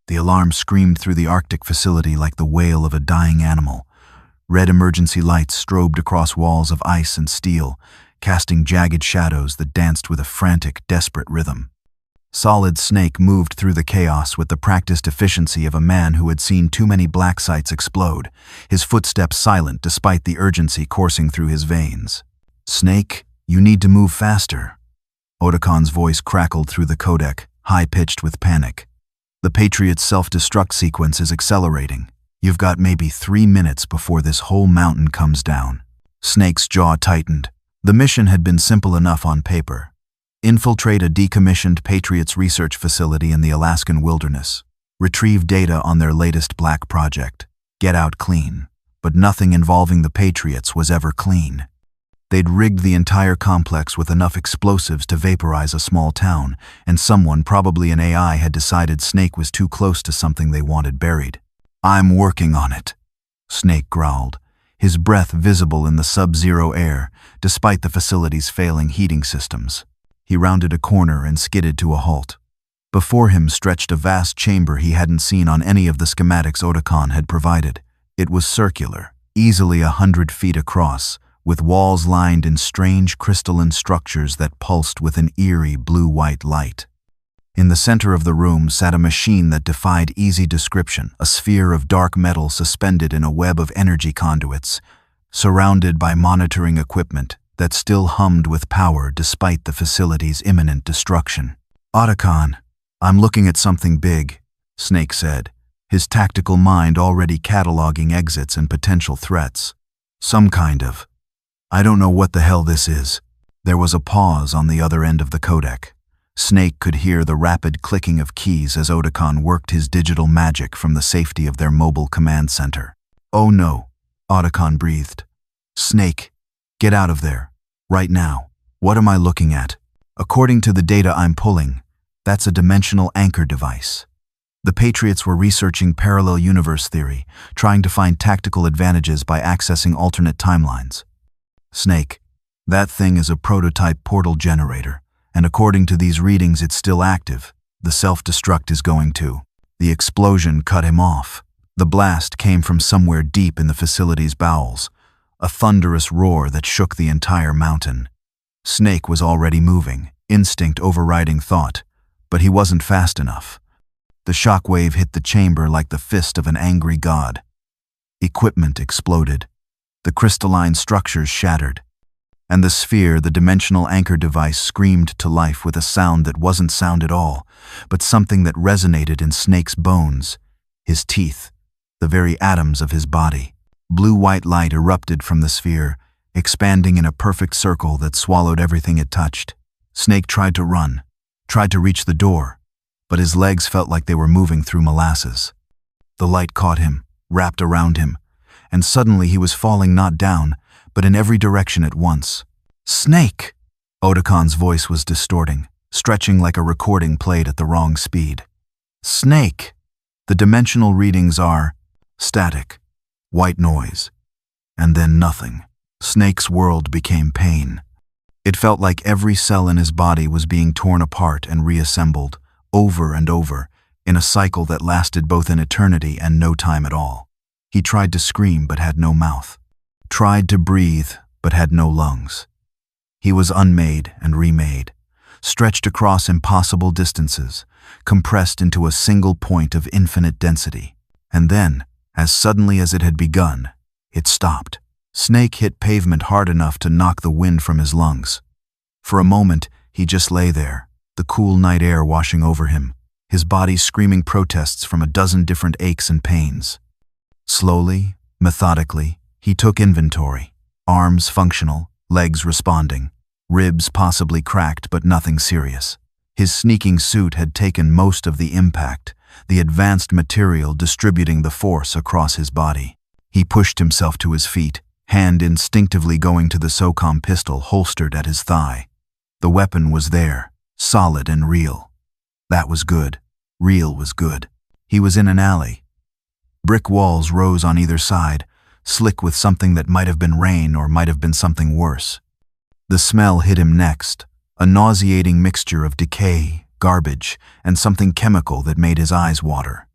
The alarm screamed through the Arctic facility like the wail of a dying animal. Red emergency lights strobed across walls of ice and steel, casting jagged shadows that danced with a frantic, desperate rhythm. Solid Snake moved through the chaos with the practiced efficiency of a man who had seen too many black sites explode, his footsteps silent despite the urgency coursing through his veins. "Snake, you need to move faster." Otacon's voice crackled through the codec, high-pitched with panic. "The Patriot's self-destruct sequence is accelerating. You've got maybe 3 minutes before this whole mountain comes down." Snake's jaw tightened. The mission had been simple enough on paper. Infiltrate a decommissioned Patriot's research facility in the Alaskan wilderness. Retrieve data on their latest black project. Get out clean. But nothing involving the Patriots was ever clean. They'd rigged the entire complex with enough explosives to vaporize a small town, and someone, probably an AI, had decided Snake was too close to something they wanted buried. "I'm working on it," Snake growled, his breath visible in the sub-zero air, despite the facility's failing heating systems. He rounded a corner and skidded to a halt. Before him stretched a vast chamber he hadn't seen on any of the schematics Otacon had provided. It was circular, easily 100 feet across, with walls lined in strange crystalline structures that pulsed with an eerie blue-white light. In the center of the room sat a machine that defied easy description, a sphere of dark metal suspended in a web of energy conduits, surrounded by monitoring equipment that still hummed with power despite the facility's imminent destruction. "Otacon, I'm looking at something big," Snake said, his tactical mind already cataloging exits and potential threats. "Some kind of. I don't know what the hell this is." There was a pause on the other end of the codec. Snake could hear the rapid clicking of keys as Otacon worked his digital magic from the safety of their mobile command center. "Oh no," Otacon breathed. "Snake, get out of there. Right now. What am I looking at?" "According to the data I'm pulling, that's a dimensional anchor device. The Patriots were researching parallel universe theory, trying to find tactical advantages by accessing alternate timelines." "Snake, that thing is a prototype portal generator, and according to these readings it's still active. The self-destruct is going to." The explosion cut him off. The blast came from somewhere deep in the facility's bowels, a thunderous roar that shook the entire mountain. Snake was already moving, instinct overriding thought, but he wasn't fast enough. The shockwave hit the chamber like the fist of an angry god. Equipment exploded. The crystalline structures shattered. And the sphere, the dimensional anchor device, screamed to life with a sound that wasn't sound at all, but something that resonated in Snake's bones, his teeth, the very atoms of his body. Blue-white light erupted from the sphere, expanding in a perfect circle that swallowed everything it touched. Snake tried to run, tried to reach the door, but his legs felt like they were moving through molasses. The light caught him, wrapped around him, and suddenly he was falling not down, but in every direction at once. "Snake!" Otacon's voice was distorting, stretching like a recording played at the wrong speed. "Snake! The dimensional readings are static, white noise, and then nothing." Snake's world became pain. It felt like every cell in his body was being torn apart and reassembled, over and over, in a cycle that lasted both an eternity and no time at all. He tried to scream but had no mouth. Tried to breathe but had no lungs. He was unmade and remade, stretched across impossible distances, compressed into a single point of infinite density. And then, as suddenly as it had begun, it stopped. Snake hit pavement hard enough to knock the wind from his lungs. For a moment, he just lay there, the cool night air washing over him, his body screaming protests from a dozen different aches and pains. Slowly, methodically, he took inventory, arms functional, legs responding, ribs possibly cracked but nothing serious. His sneaking suit had taken most of the impact, the advanced material distributing the force across his body. He pushed himself to his feet, hand instinctively going to the SOCOM pistol holstered at his thigh. The weapon was there, solid and real. That was good. Real was good. He was in an alley. Brick walls rose on either side, slick with something that might have been rain or might have been something worse. The smell hit him next, a nauseating mixture of decay, garbage, and something chemical that made his eyes water.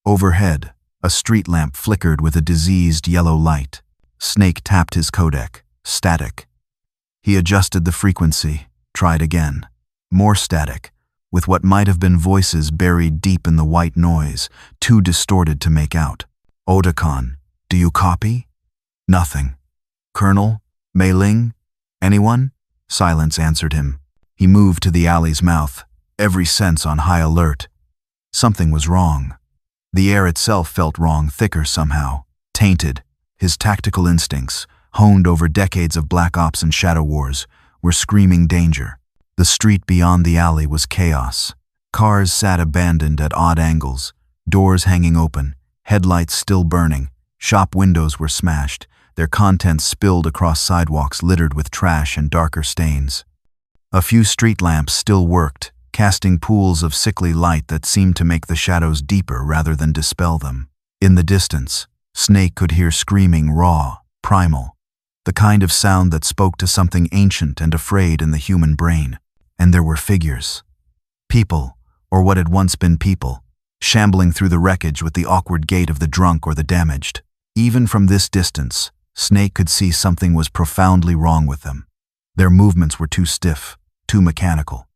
Overhead, a street lamp flickered with a diseased yellow light. Snake tapped his codec. Static. He adjusted the frequency, tried again. More static, with what might have been voices buried deep in the white noise, too distorted to make out. Otakon, do you copy? Nothing. Colonel? Mei Ling? Anyone? Silence answered him. He moved to the alley's mouth, every sense on high alert. Something was wrong. The air itself felt wrong, thicker somehow, tainted. His tactical instincts, honed over decades of black ops and shadow wars, were screaming danger. The street beyond the alley was chaos. Cars sat abandoned at odd angles, doors hanging open, headlights still burning, shop windows were smashed, their contents spilled across sidewalks littered with trash and darker stains. A few street lamps still worked, casting pools of sickly light that seemed to make the shadows deeper rather than dispel them. In the distance, Snake could hear screaming raw, primal, the kind of sound that spoke to something ancient and afraid in the human brain. And there were figures. People, or what had once been people, shambling through the wreckage with the awkward gait of the drunk or the damaged. Even from this distance, Snake could see something was profoundly wrong with them. Their movements were too stiff, too mechanical.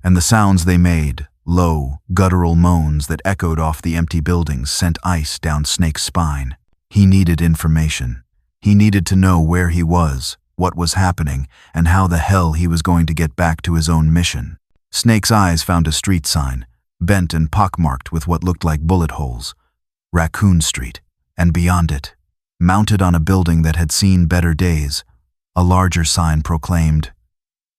And the sounds they made, low, guttural moans that echoed off the empty buildings, sent ice down Snake's spine. He needed information. He needed to know where he was, what was happening, and how the hell he was going to get back to his own mission. Snake's eyes found a street sign, bent and pockmarked with what looked like bullet holes. Raccoon Street, and beyond it, mounted on a building that had seen better days, a larger sign proclaimed,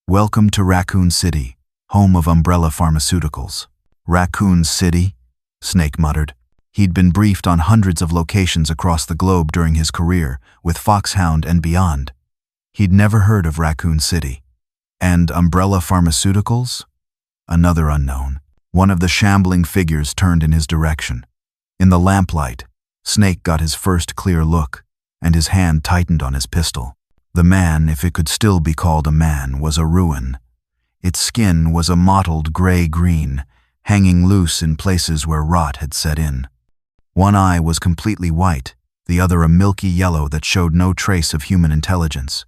"Welcome to Raccoon City, home of Umbrella Pharmaceuticals." Raccoon City? Snake muttered. He'd been briefed on hundreds of locations across the globe during his career, with Foxhound and beyond. He'd never heard of Raccoon City. And Umbrella Pharmaceuticals? Another unknown. One of the shambling figures turned in his direction. In the lamplight, Snake got his first clear look, and his hand tightened on his pistol. The man, if it could still be called a man, was a ruin. Its skin was a mottled gray-green, hanging loose in places where rot had set in. One eye was completely white, the other a milky yellow that showed no trace of human intelligence.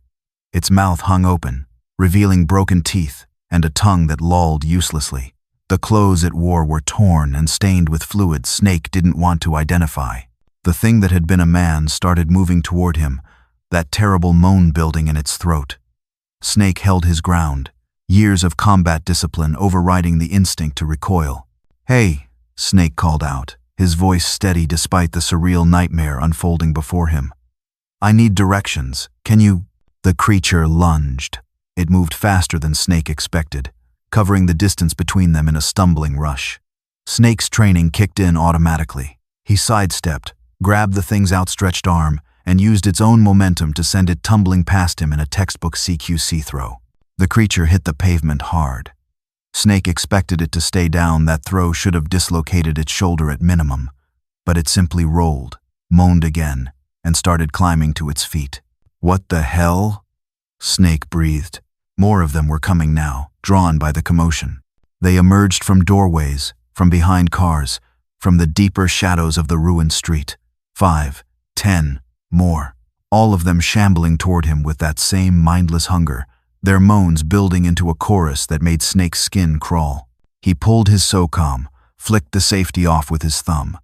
Its mouth hung open, revealing broken teeth and a tongue that lolled uselessly. The clothes it wore were torn and stained with fluid Snake didn't want to identify. The thing that had been a man started moving toward him, that terrible moan building in its throat. Snake held his ground, years of combat discipline overriding the instinct to recoil. "Hey," Snake called out, his voice steady despite the surreal nightmare unfolding before him. "I need directions. Can you—" The creature lunged. It moved faster than Snake expected, covering the distance between them in a stumbling rush. Snake's training kicked in automatically. He sidestepped, grabbed the thing's outstretched arm, and used its own momentum to send it tumbling past him in a textbook CQC throw. The creature hit the pavement hard. Snake expected it to stay down. That throw should have dislocated its shoulder at minimum, but it simply rolled, moaned again, and started climbing to its feet. "What the hell?" Snake breathed. More of them were coming now, drawn by the commotion. They emerged from doorways, from behind cars, from the deeper shadows of the ruined street. 5, 10, more, all of them shambling toward him with that same mindless hunger, their moans building into a chorus that made Snake's skin crawl. He pulled his SOCOM, flicked the safety off with his thumb.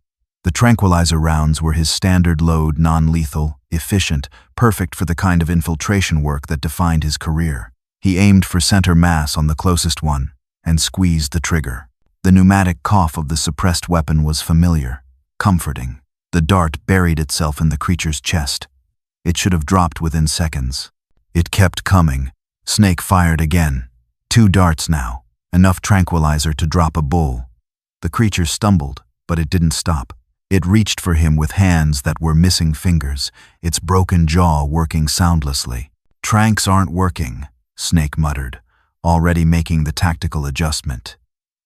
The tranquilizer rounds were his standard load, non-lethal, efficient, perfect for the kind of infiltration work that defined his career. He aimed for center mass on the closest one and squeezed the trigger. The pneumatic cough of the suppressed weapon was familiar, comforting. The dart buried itself in the creature's chest. It should have dropped within seconds. It kept coming. Snake fired again. 2 darts now, enough tranquilizer to drop a bull. The creature stumbled, but it didn't stop. It reached for him with hands that were missing fingers, its broken jaw working soundlessly. "Tranks aren't working," Snake muttered, already making the tactical adjustment.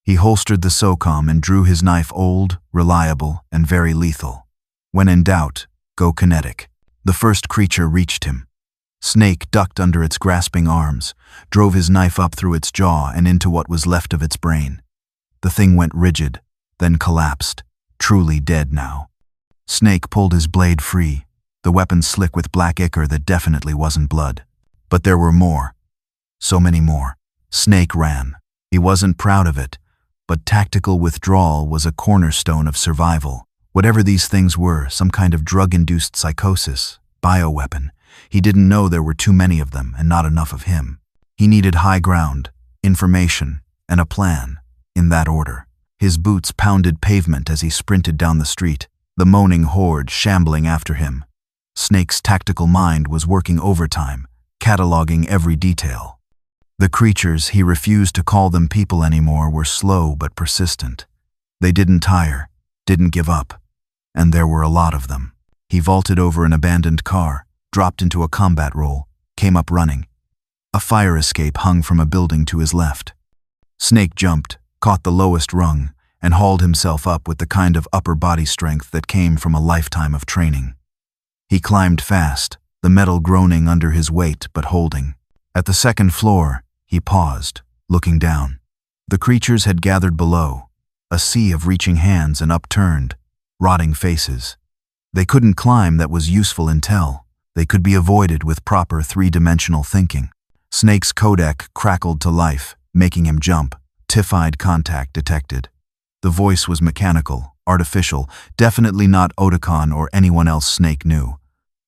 He holstered the SOCOM and drew his knife, old, reliable, and very lethal. When in doubt, go kinetic. The first creature reached him. Snake ducked under its grasping arms, drove his knife up through its jaw and into what was left of its brain. The thing went rigid, then collapsed, truly dead now. Snake pulled his blade free, the weapon slick with black ichor that definitely wasn't blood. But there were more. So many more. Snake ran. He wasn't proud of it, but tactical withdrawal was a cornerstone of survival. Whatever these things were, some kind of drug-induced psychosis, bioweapon, he didn't know there were too many of them and not enough of him. He needed high ground, information, and a plan, in that order. His boots pounded pavement as he sprinted down the street, the moaning horde shambling after him. Snake's tactical mind was working overtime, cataloging every detail. The creatures, he refused to call them people anymore, were slow but persistent. They didn't tire, didn't give up, and there were a lot of them. He vaulted over an abandoned car, dropped into a combat roll, came up running. A fire escape hung from a building to his left. Snake jumped, caught the lowest rung, and hauled himself up with the kind of upper body strength that came from a lifetime of training. He climbed fast, the metal groaning under his weight but holding. At the second floor, he paused, looking down. The creatures had gathered below, a sea of reaching hands and upturned, rotting faces. They couldn't climb, that was useful intel. They could be avoided with proper three-dimensional thinking. Snake's codec crackled to life, making him jump. Tiff-eyed contact detected. The voice was mechanical, artificial, definitely not Otakon or anyone else Snake knew.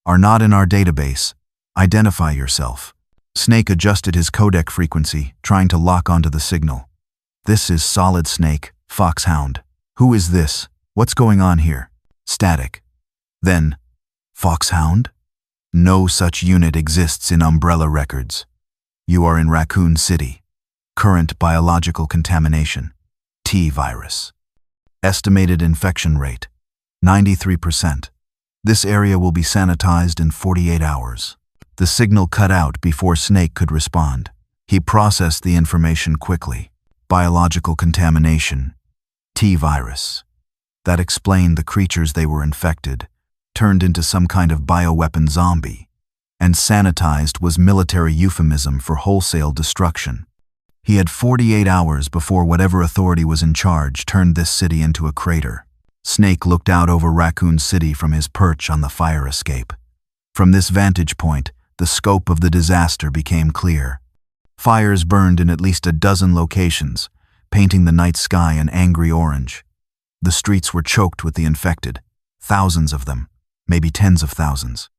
Are not in our database. Identify yourself. Snake adjusted his codec frequency, trying to lock onto the signal. This is Solid Snake, Foxhound. Who is this? What's going on here? Static. Then, Foxhound? No such unit exists in Umbrella records. You are in Raccoon City. Current biological contamination. T-virus. Estimated infection rate. 93%. This area will be sanitized in 48 hours. The signal cut out before Snake could respond. He processed the information quickly. Biological contamination. T-virus. That explained the creatures they were infected, turned into some kind of bioweapon zombie. And sanitized was military euphemism for wholesale destruction. He had 48 hours before whatever authority was in charge turned this city into a crater. Snake looked out over Raccoon City from his perch on the fire escape. From this vantage point, the scope of the disaster became clear. Fires burned in at least a dozen locations, painting the night sky an angry orange. The streets were choked with the infected, thousands of them, maybe tens of thousands.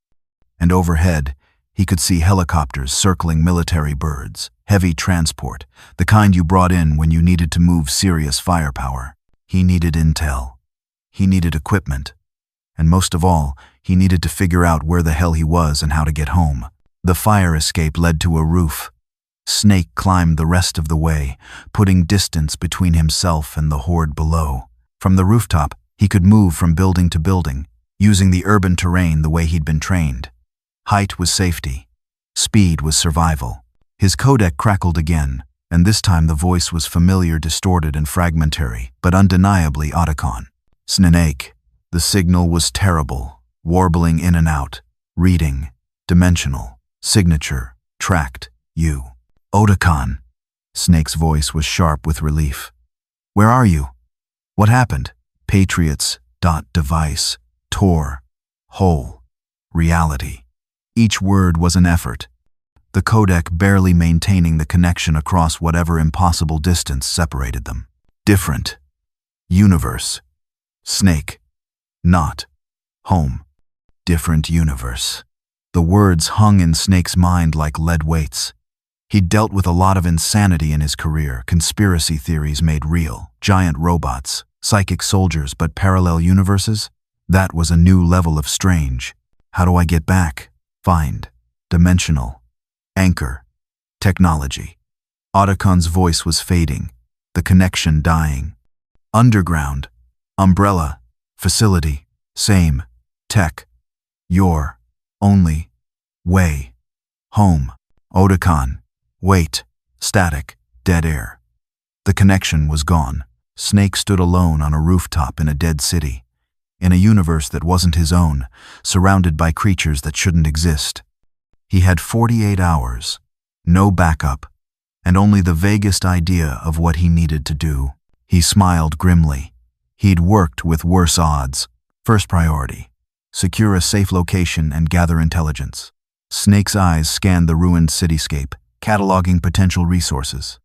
And overhead, he could see helicopters circling military birds, heavy transport, the kind you brought in when you needed to move serious firepower. He needed intel. He needed equipment. And most of all, he needed to figure out where the hell he was and how to get home. The fire escape led to a roof. Snake climbed the rest of the way, putting distance between himself and the horde below. From the rooftop, he could move from building to building, using the urban terrain the way he'd been trained. Height was safety. Speed was survival. His codec crackled again, and this time the voice was familiar, distorted, and fragmentary, but undeniably Otakon. Snake. The signal was terrible, warbling in and out, reading, dimensional, signature, tracked, you. Otakon. Snake's voice was sharp with relief. Where are you? What happened? Patriots, device, Tor, whole, reality. Each word was an effort. The codec barely maintaining the connection across whatever impossible distance separated them. Different. Universe. Snake. Not. Home. Different universe. The words hung in Snake's mind like lead weights. He'd dealt with a lot of insanity in his career, conspiracy theories made real, giant robots, psychic soldiers, but parallel universes? That was a new level of strange. How do I get back? Find. Dimensional. Anchor. Technology. Otakon's voice was fading, the connection dying. Underground. Umbrella. Facility. Same. Tech. Your. Only. Way. Home. Otakon. Wait. Static. Dead air. The connection was gone. Snake stood alone on a rooftop in a dead city, in a universe that wasn't his own, surrounded by creatures that shouldn't exist. He had 48 hours, no backup, and only the vaguest idea of what he needed to do. He smiled grimly. He'd worked with worse odds. First priority: secure a safe location and gather intelligence. Snake's eyes scanned the ruined cityscape, cataloging potential resources.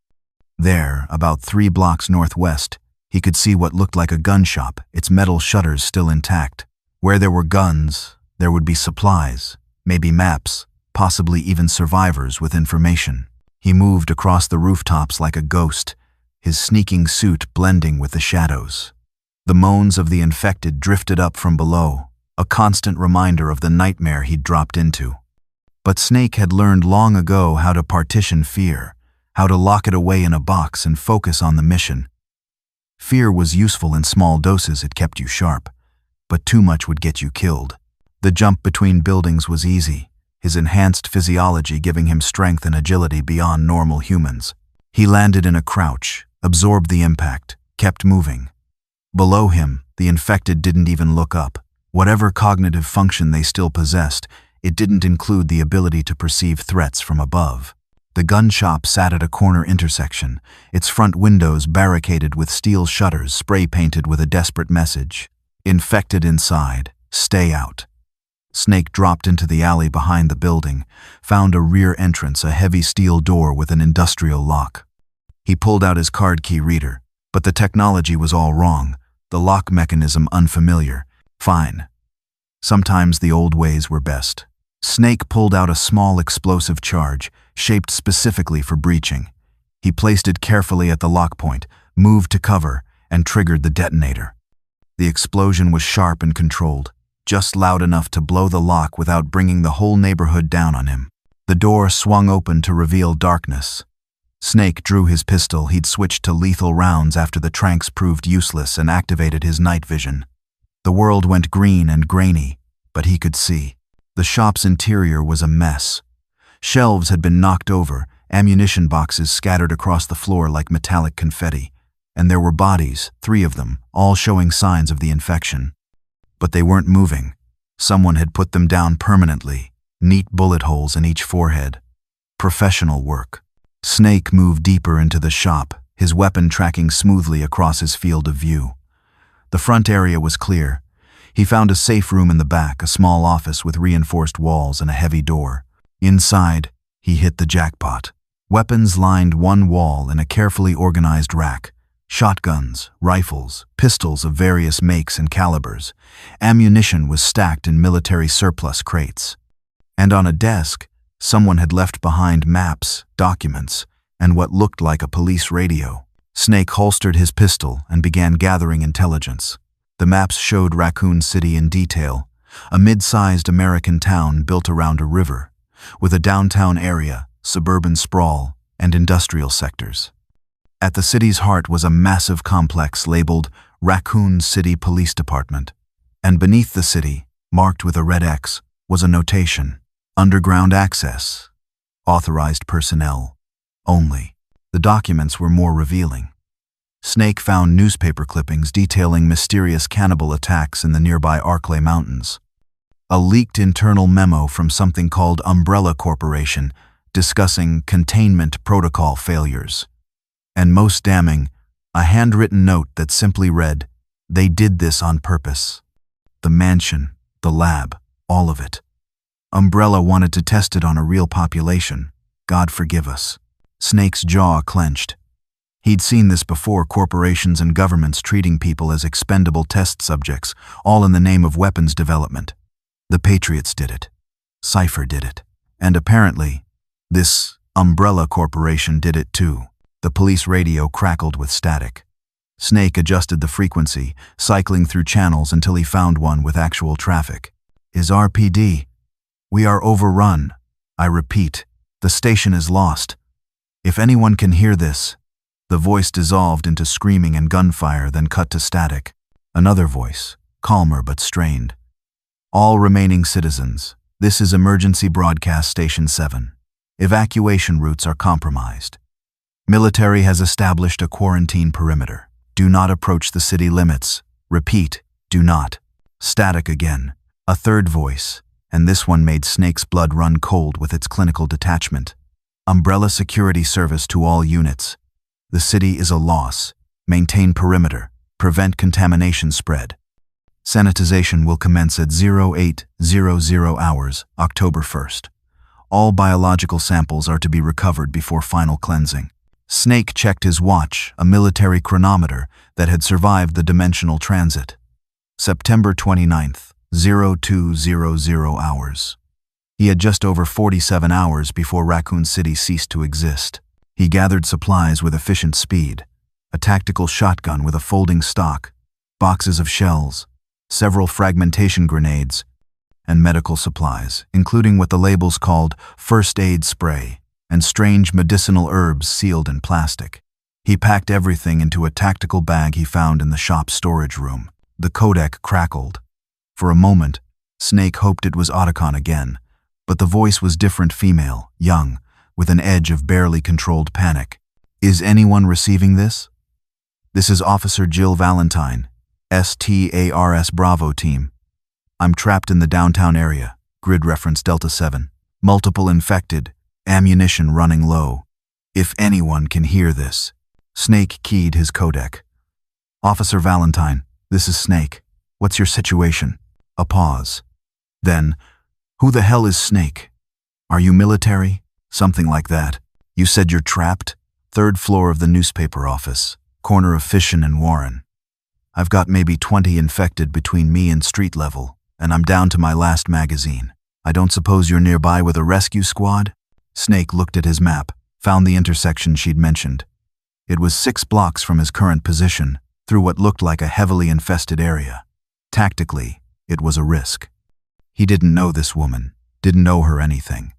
There, about 3 blocks northwest, he could see what looked like a gun shop, its metal shutters still intact. Where there were guns, there would be supplies, maybe maps, possibly even survivors with information. He moved across the rooftops like a ghost, his sneaking suit blending with the shadows. The moans of the infected drifted up from below, a constant reminder of the nightmare he'd dropped into. But Snake had learned long ago how to partition fear, how to lock it away in a box and focus on the mission. Fear was useful in small doses, it kept you sharp, but too much would get you killed. The jump between buildings was easy, his enhanced physiology giving him strength and agility beyond normal humans. He landed in a crouch, absorbed the impact, kept moving. Below him, the infected didn't even look up. Whatever cognitive function they still possessed, it didn't include the ability to perceive threats from above. The gun shop sat at a corner intersection, its front windows barricaded with steel shutters spray-painted with a desperate message. Infected inside, stay out. Snake dropped into the alley behind the building, found a rear entrance, a heavy steel door with an industrial lock. He pulled out his card key reader, but the technology was all wrong, the lock mechanism unfamiliar. Fine. Sometimes the old ways were best. Snake pulled out a small explosive charge, shaped specifically for breaching. He placed it carefully at the lock point, moved to cover, and triggered the detonator. The explosion was sharp and controlled, just loud enough to blow the lock without bringing the whole neighborhood down on him. The door swung open to reveal darkness. Snake drew his pistol. He'd switched to lethal rounds after the tranks proved useless and activated his night vision. The world went green and grainy, but he could see. The shop's interior was a mess. Shelves had been knocked over, ammunition boxes scattered across the floor like metallic confetti, and there were bodies, 3 of them, all showing signs of the infection. But they weren't moving. Someone had put them down permanently, neat bullet holes in each forehead. Professional work. Snake moved deeper into the shop, his weapon tracking smoothly across his field of view. The front area was clear. He found a safe room in the back, a small office with reinforced walls and a heavy door. Inside, he hit the jackpot. Weapons lined one wall in a carefully organized rack. Shotguns, rifles, pistols of various makes and calibers. Ammunition was stacked in military surplus crates. And on a desk, someone had left behind maps, documents, and what looked like a police radio. Snake holstered his pistol and began gathering intelligence. The maps showed Raccoon City in detail, a mid-sized American town built around a river, with a downtown area, suburban sprawl, and industrial sectors. At the city's heart was a massive complex labeled Raccoon City Police Department, and beneath the city, marked with a red X, was a notation: underground access, authorized personnel, only. The documents were more revealing. Snake found newspaper clippings detailing mysterious cannibal attacks in the nearby Arklay Mountains. A leaked internal memo from something called Umbrella Corporation discussing containment protocol failures. And most damning, a handwritten note that simply read, "They did this on purpose." The mansion, the lab, all of it. Umbrella wanted to test it on a real population. God forgive us. Snake's jaw clenched. He'd seen this before, corporations and governments treating people as expendable test subjects, all in the name of weapons development. The Patriots did it. Cypher did it. And apparently, this Umbrella Corporation did it too. The police radio crackled with static. Snake adjusted the frequency, cycling through channels until he found one with actual traffic. His RPD. "We are overrun. I repeat, the station is lost. If anyone can hear this." The voice dissolved into screaming and gunfire, then cut to static. Another voice, calmer but strained. "All remaining citizens, this is Emergency Broadcast Station 7. Evacuation routes are compromised. Military has established a quarantine perimeter. Do not approach the city limits. Repeat, do not." Static again. A third voice, and this one made Snake's blood run cold with its clinical detachment. "Umbrella Security Service to all units. The city is a loss. Maintain perimeter. Prevent contamination spread. Sanitization will commence at 0800 hours, October 1st. All biological samples are to be recovered before final cleansing. Snake checked his watch, a military chronometer that had survived the dimensional transit. September 29th, 0200 hours. He had just over 47 hours before Raccoon City ceased to exist. He gathered supplies with efficient speed. A tactical shotgun with a folding stock, boxes of shells, several fragmentation grenades, and medical supplies, including what the labels called first aid spray and strange medicinal herbs sealed in plastic. He packed everything into a tactical bag he found in the shop's storage room. The codec crackled. For a moment, Snake hoped it was Otacon again, but the voice was different, female, young, with an edge of barely controlled panic. Is anyone receiving this? This is Officer Jill Valentine, STARS Bravo team. I'm trapped in the downtown area, grid reference Delta 7. Multiple infected, ammunition running low. If anyone can hear this. Snake keyed his codec. Officer Valentine, this is Snake. What's your situation? A pause. Then, who the hell is Snake? Are you military? Something like that. You said you're trapped? Third floor of the newspaper office, corner of Fishin and Warren. I've got maybe 20 infected between me and street level, and I'm down to my last magazine. I don't suppose you're nearby with a rescue squad? Snake looked at his map, found the intersection she'd mentioned. It was 6 blocks from his current position, through what looked like a heavily infested area. Tactically, it was a risk. He didn't know this woman, didn't know her anything.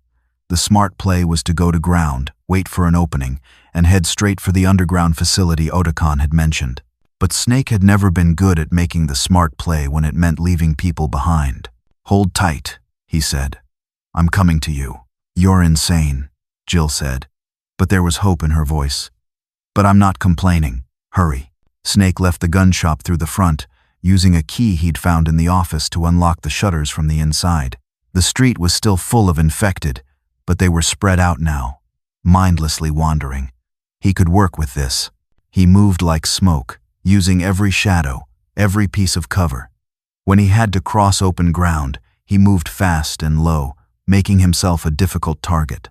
The smart play was to go to ground, wait for an opening, and head straight for the underground facility Otacon had mentioned. But Snake had never been good at making the smart play when it meant leaving people behind. Hold tight, he said. I'm coming to you. You're insane, Jill said, but there was hope in her voice. But I'm not complaining. Hurry. Snake left the gun shop through the front, using a key he'd found in the office to unlock the shutters from the inside. The street was still full of infected, but they were spread out now, mindlessly wandering. He could work with this. He moved like smoke, using every shadow, every piece of cover. When he had to cross open ground, he moved fast and low, making himself a difficult target.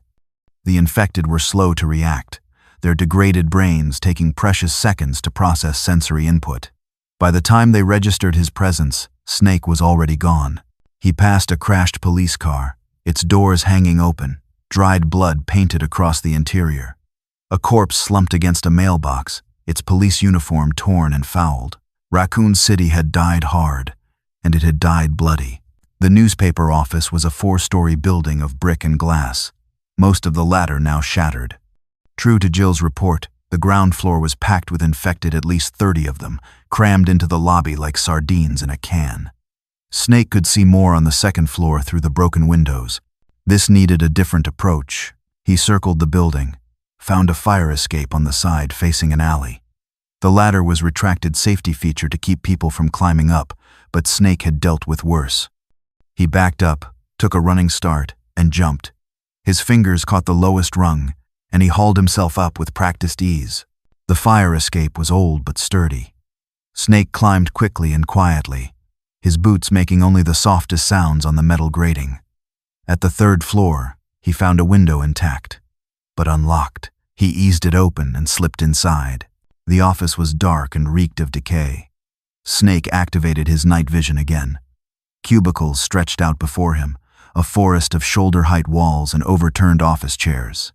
The infected were slow to react, their degraded brains taking precious seconds to process sensory input. By the time they registered his presence, Snake was already gone. He passed a crashed police car, its doors hanging open, dried blood painted across the interior. A corpse slumped against a mailbox, its police uniform torn and fouled. Raccoon City had died hard, and it had died bloody. The newspaper office was a 4-story building of brick and glass, most of the latter now shattered. True to Jill's report, the ground floor was packed with infected, at least 30 of them, crammed into the lobby like sardines in a can. Snake could see more on the second floor through the broken windows. This needed a different approach. He circled the building, found a fire escape on the side facing an alley. The ladder was a retracted safety feature to keep people from climbing up, but Snake had dealt with worse. He backed up, took a running start, and jumped. His fingers caught the lowest rung, and he hauled himself up with practiced ease. The fire escape was old but sturdy. Snake climbed quickly and quietly, his boots making only the softest sounds on the metal grating. At the 3rd floor, he found a window intact, but unlocked. He eased it open and slipped inside. The office was dark and reeked of decay. Snake activated his night vision again. Cubicles stretched out before him, a forest of shoulder-height walls and overturned office chairs.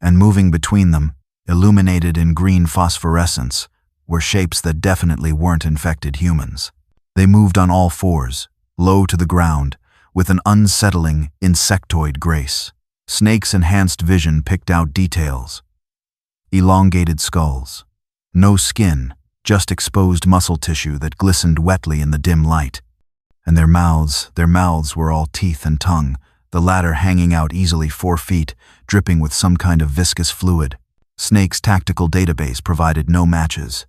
And moving between them, illuminated in green phosphorescence, were shapes that definitely weren't infected humans. They moved on all fours, low to the ground, with an unsettling, insectoid grace. Snake's enhanced vision picked out details. Elongated skulls. No skin, just exposed muscle tissue that glistened wetly in the dim light. And their mouths were all teeth and tongue, the latter hanging out easily 4 feet, dripping with some kind of viscous fluid. Snake's tactical database provided no matches.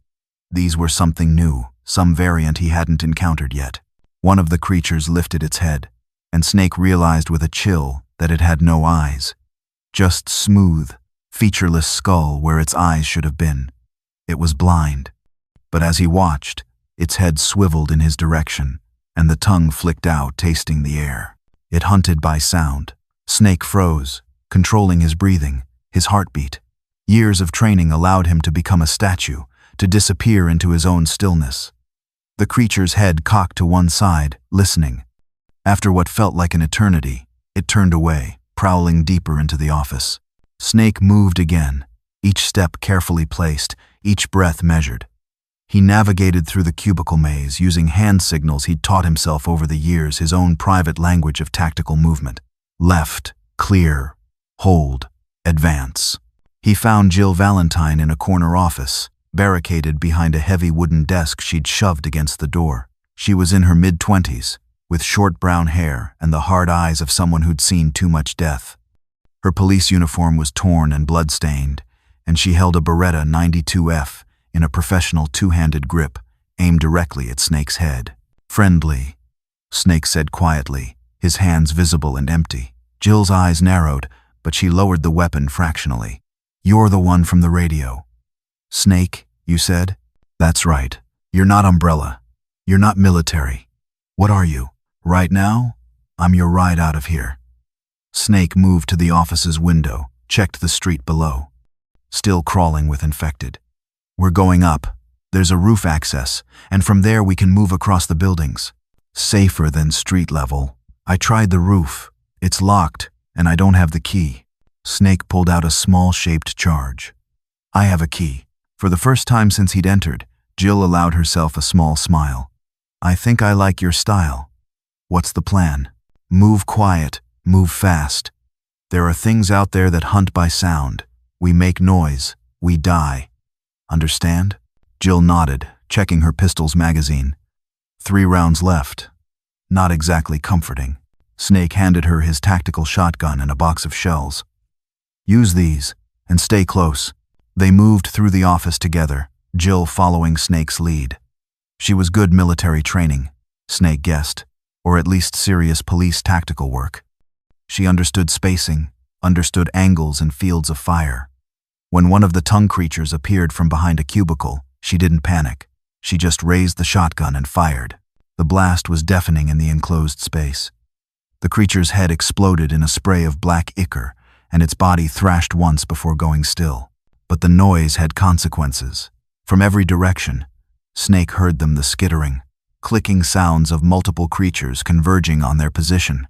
These were something new, some variant he hadn't encountered yet. One of the creatures lifted its head, and Snake realized with a chill that it had no eyes. Just smooth, featureless skull where its eyes should have been. It was blind. But as he watched, its head swiveled in his direction, and the tongue flicked out, tasting the air. It hunted by sound. Snake froze, controlling his breathing, his heartbeat. Years of training allowed him to become a statue, to disappear into his own stillness. The creature's head cocked to one side, listening. After what felt like an eternity, it turned away, prowling deeper into the office. Snake moved again, each step carefully placed, each breath measured. He navigated through the cubicle maze, using hand signals he'd taught himself over the years, his own private language of tactical movement. Left, clear, hold, advance. He found Jill Valentine in a corner office, barricaded behind a heavy wooden desk she'd shoved against the door. She was in her mid-20s, with short brown hair and the hard eyes of someone who'd seen too much death. Her police uniform was torn and blood-stained, and she held a Beretta 92F in a professional two-handed grip, aimed directly at Snake's head. "Friendly," Snake said quietly, his hands visible and empty. Jill's eyes narrowed, but she lowered the weapon fractionally. "You're the one from the radio." "Snake, you said?" "That's right. You're not Umbrella. You're not military. What are you? Right now, I'm your ride out of here." Snake moved to the office's window, checked the street below. Still crawling with infected. "We're going up. There's a roof access, and from there we can move across the buildings. Safer than street level. I tried the roof. It's locked, and I don't have the key." Snake pulled out a small-shaped charge. "I have a key." For the first time since he'd entered, Jill allowed herself a small smile. "I think I like your style. What's the plan? Move quiet, move fast. There are things out there that hunt by sound. We make noise, we die. Understand?" Jill nodded, checking her pistol's magazine. 3 rounds left. Not exactly comforting. Snake handed her his tactical shotgun and a box of shells. "Use these, and stay close." They moved through the office together, Jill following Snake's lead. She was good military training, Snake guessed, or at least serious police tactical work. She understood spacing, understood angles and fields of fire. When one of the tongue creatures appeared from behind a cubicle, she didn't panic. She just raised the shotgun and fired. The blast was deafening in the enclosed space. The creature's head exploded in a spray of black ichor, and its body thrashed once before going still. But the noise had consequences. From every direction, Snake heard them, the skittering, clicking sounds of multiple creatures converging on their position.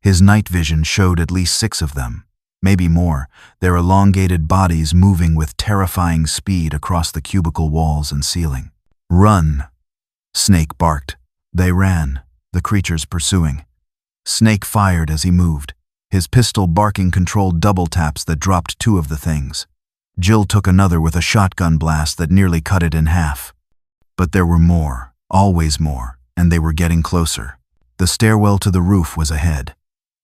His night vision showed at least 6 of them, maybe more, their elongated bodies moving with terrifying speed across the cubicle walls and ceiling. "Run!" Snake barked. They ran, the creatures pursuing. Snake fired as he moved, his pistol barking controlled double taps that dropped 2 of the things. Jill took another with a shotgun blast that nearly cut it in half. But there were more, always more, and they were getting closer. The stairwell to the roof was ahead.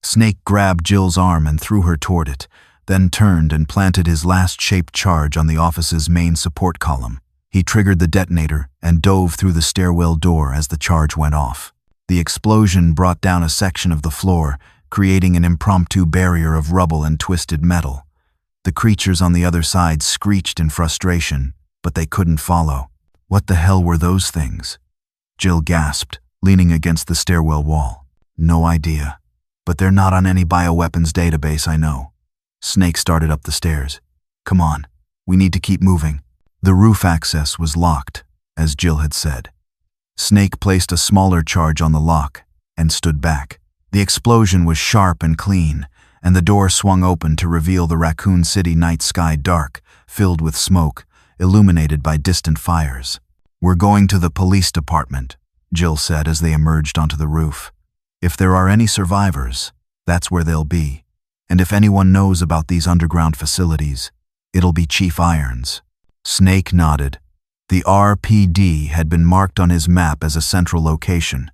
Snake grabbed Jill's arm and threw her toward it, then turned and planted his last-shaped charge on the office's main support column. He triggered the detonator and dove through the stairwell door as the charge went off. The explosion brought down a section of the floor, creating an impromptu barrier of rubble and twisted metal. The creatures on the other side screeched in frustration, but they couldn't follow. What the hell were those things? Jill gasped, leaning against the stairwell wall. "No idea. But they're not on any bioweapons database I know." Snake started up the stairs. "Come on, we need to keep moving." The roof access was locked, as Jill had said. Snake placed a smaller charge on the lock and stood back. The explosion was sharp and clean, and the door swung open to reveal the Raccoon City night sky dark, filled with smoke, illuminated by distant fires. "We're going to the police department," Jill said as they emerged onto the roof. "If there are any survivors, that's where they'll be. And if anyone knows about these underground facilities, it'll be Chief Irons." Snake nodded. The RPD had been marked on his map as a central location.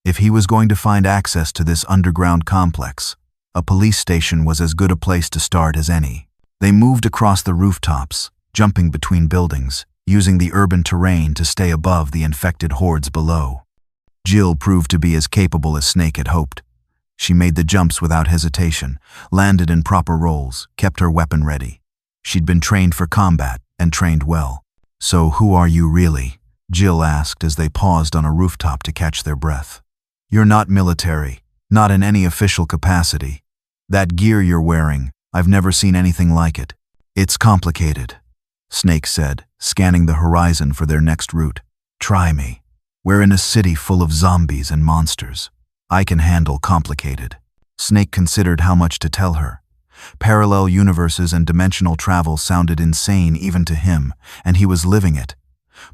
If he was going to find access to this underground complex, a police station was as good a place to start as any. They moved across the rooftops, jumping between buildings, using the urban terrain to stay above the infected hordes below. Jill proved to be as capable as Snake had hoped. She made the jumps without hesitation, landed in proper roles, kept her weapon ready. She'd been trained for combat, and trained well. "So who are you really?" Jill asked as they paused on a rooftop to catch their breath. "You're not military, not in any official capacity. That gear you're wearing, I've never seen anything like it. It's complicated," Snake said, scanning the horizon for their next route. "Try me. We're in a city full of zombies and monsters. I can handle complicated." Snake considered how much to tell her. Parallel universes and dimensional travel sounded insane even to him, and he was living it.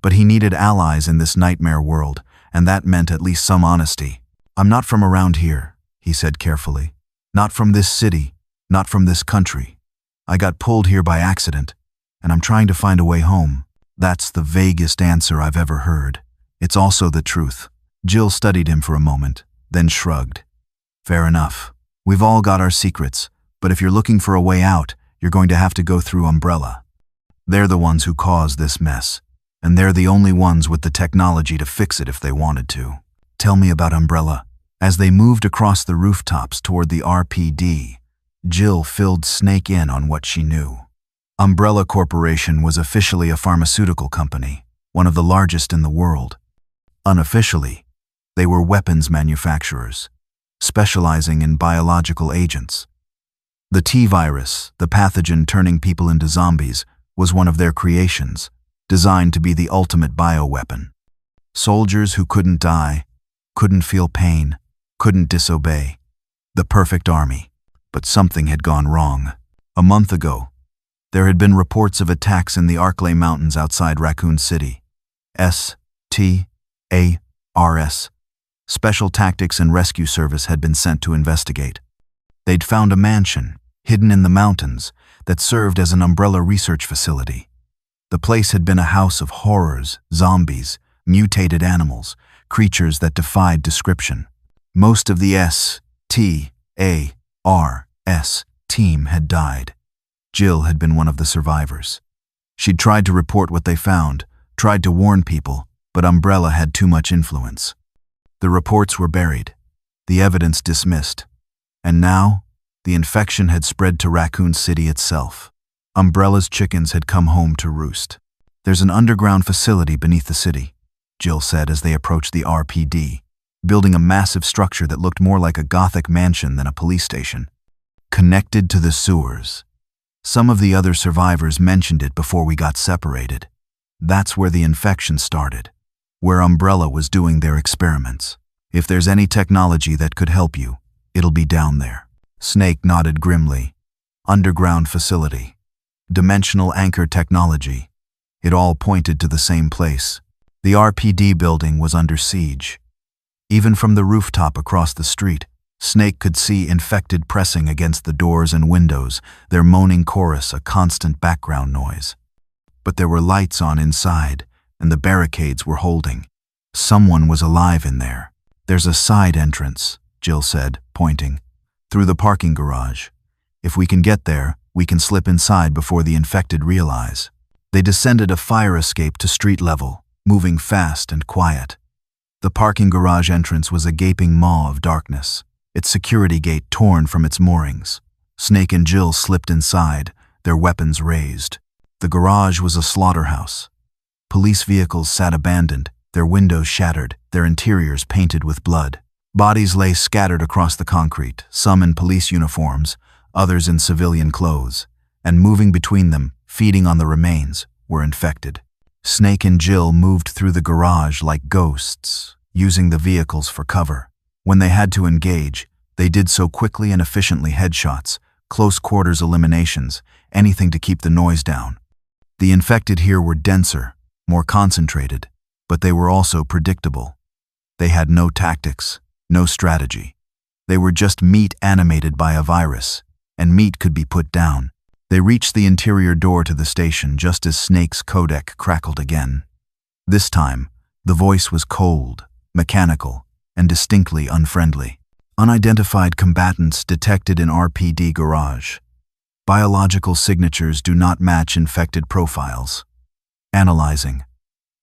But he needed allies in this nightmare world, and that meant at least some honesty. "I'm not from around here," he said carefully. "Not from this city, not from this country. I got pulled here by accident, and I'm trying to find a way home." That's the vaguest answer I've ever heard. It's also the truth. Jill studied him for a moment, then shrugged. "Fair enough. We've all got our secrets, but if you're looking for a way out, you're going to have to go through Umbrella. They're the ones who caused this mess, and they're the only ones with the technology to fix it if they wanted to." "Tell me about Umbrella." As they moved across the rooftops toward the RPD, Jill filled Snake in on what she knew. Umbrella Corporation was officially a pharmaceutical company, one of the largest in the world. Unofficially, they were weapons manufacturers, specializing in biological agents. The T-virus, the pathogen turning people into zombies, was one of their creations, designed to be the ultimate bioweapon. Soldiers who couldn't die, couldn't feel pain, couldn't disobey. The perfect army. But something had gone wrong. A month ago, there had been reports of attacks in the Arklay Mountains outside Raccoon City. STARS. Special Tactics and Rescue Service had been sent to investigate. They'd found a mansion, hidden in the mountains, that served as an Umbrella research facility. The place had been a house of horrors, zombies, mutated animals, creatures that defied description. Most of the STARS team had died. Jill had been one of the survivors. She'd tried to report what they found, tried to warn people, but Umbrella had too much influence. The reports were buried, the evidence dismissed, and now the infection had spread to Raccoon City itself. Umbrella's chickens had come home to roost. "There's an underground facility beneath the city," Jill said as they approached the RPD, building a massive structure that looked more like a Gothic mansion than a police station. "Connected to the sewers. Some of the other survivors mentioned it before we got separated. That's where the infection started, where Umbrella was doing their experiments. If there's any technology that could help you, it'll be down there." Snake nodded grimly. Underground facility. Dimensional anchor technology. It all pointed to the same place. The RPD building was under siege. Even from the rooftop across the street, Snake could see infected pressing against the doors and windows, their moaning chorus a constant background noise. But there were lights on inside, and the barricades were holding. Someone was alive in there. "There's a side entrance," Jill said, pointing, "through the parking garage. If we can get there, we can slip inside before the infected realize." They descended a fire escape to street level, moving fast and quiet. The parking garage entrance was a gaping maw of darkness, its security gate torn from its moorings. Snake and Jill slipped inside, their weapons raised. The garage was a slaughterhouse. Police vehicles sat abandoned, their windows shattered, their interiors painted with blood. Bodies lay scattered across the concrete, some in police uniforms, others in civilian clothes, and moving between them, feeding on the remains, were infected. Snake and Jill moved through the garage like ghosts, using the vehicles for cover. When they had to engage, they did so quickly and efficiently: headshots, close quarters eliminations, anything to keep the noise down. The infected here were denser, more concentrated, but they were also predictable. They had no tactics, no strategy. They were just meat animated by a virus, and meat could be put down. They reached the interior door to the station just as Snake's codec crackled again. This time, the voice was cold, mechanical, and distinctly unfriendly. "Unidentified combatants detected in RPD garage. Biological signatures do not match infected profiles. Analyzing.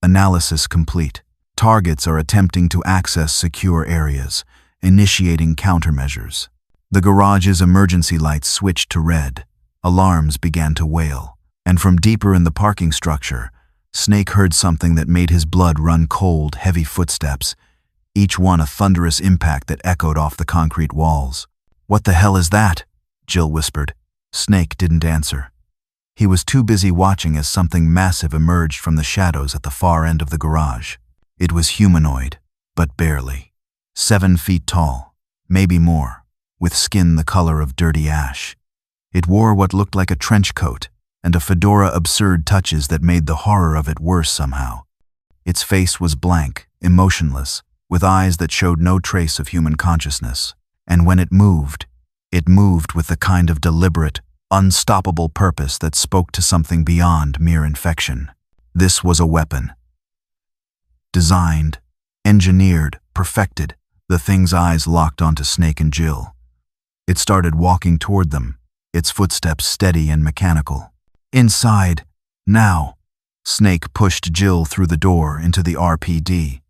Analysis complete. Targets are attempting to access secure areas, initiating countermeasures." The garage's emergency lights switched to red. Alarms began to wail, and from deeper in the parking structure, Snake heard something that made his blood run cold, heavy footsteps, each one a thunderous impact that echoed off the concrete walls. "What the hell is that?" Jill whispered. Snake didn't answer. He was too busy watching as something massive emerged from the shadows at the far end of the garage. It was humanoid, but barely. 7 feet tall, maybe more, with skin the color of dirty ash. It wore what looked like a trench coat, and a fedora absurd touches that made the horror of it worse somehow. Its face was blank, emotionless, with eyes that showed no trace of human consciousness. And when it moved with the kind of deliberate, unstoppable purpose that spoke to something beyond mere infection. This was a weapon. Designed, engineered, perfected, the thing's eyes locked onto Snake and Jill. It started walking toward them, its footsteps steady and mechanical. "Inside, now." Snake pushed Jill through the door into the RPD,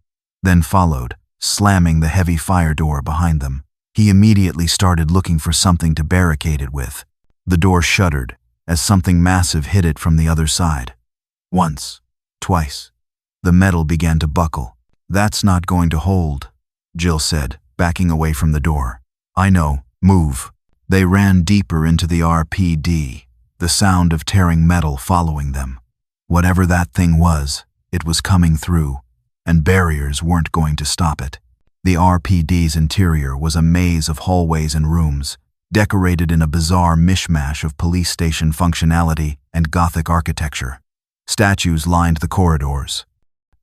then followed, slamming the heavy fire door behind them. He immediately started looking for something to barricade it with. The door shuddered as something massive hit it from the other side. Once, twice. The metal began to buckle. "That's not going to hold," Jill said, backing away from the door. "I know, move." They ran deeper into the RPD, the sound of tearing metal following them. Whatever that thing was, it was coming through, and barriers weren't going to stop it. The RPD's interior was a maze of hallways and rooms, decorated in a bizarre mishmash of police station functionality and Gothic architecture. Statues lined the corridors.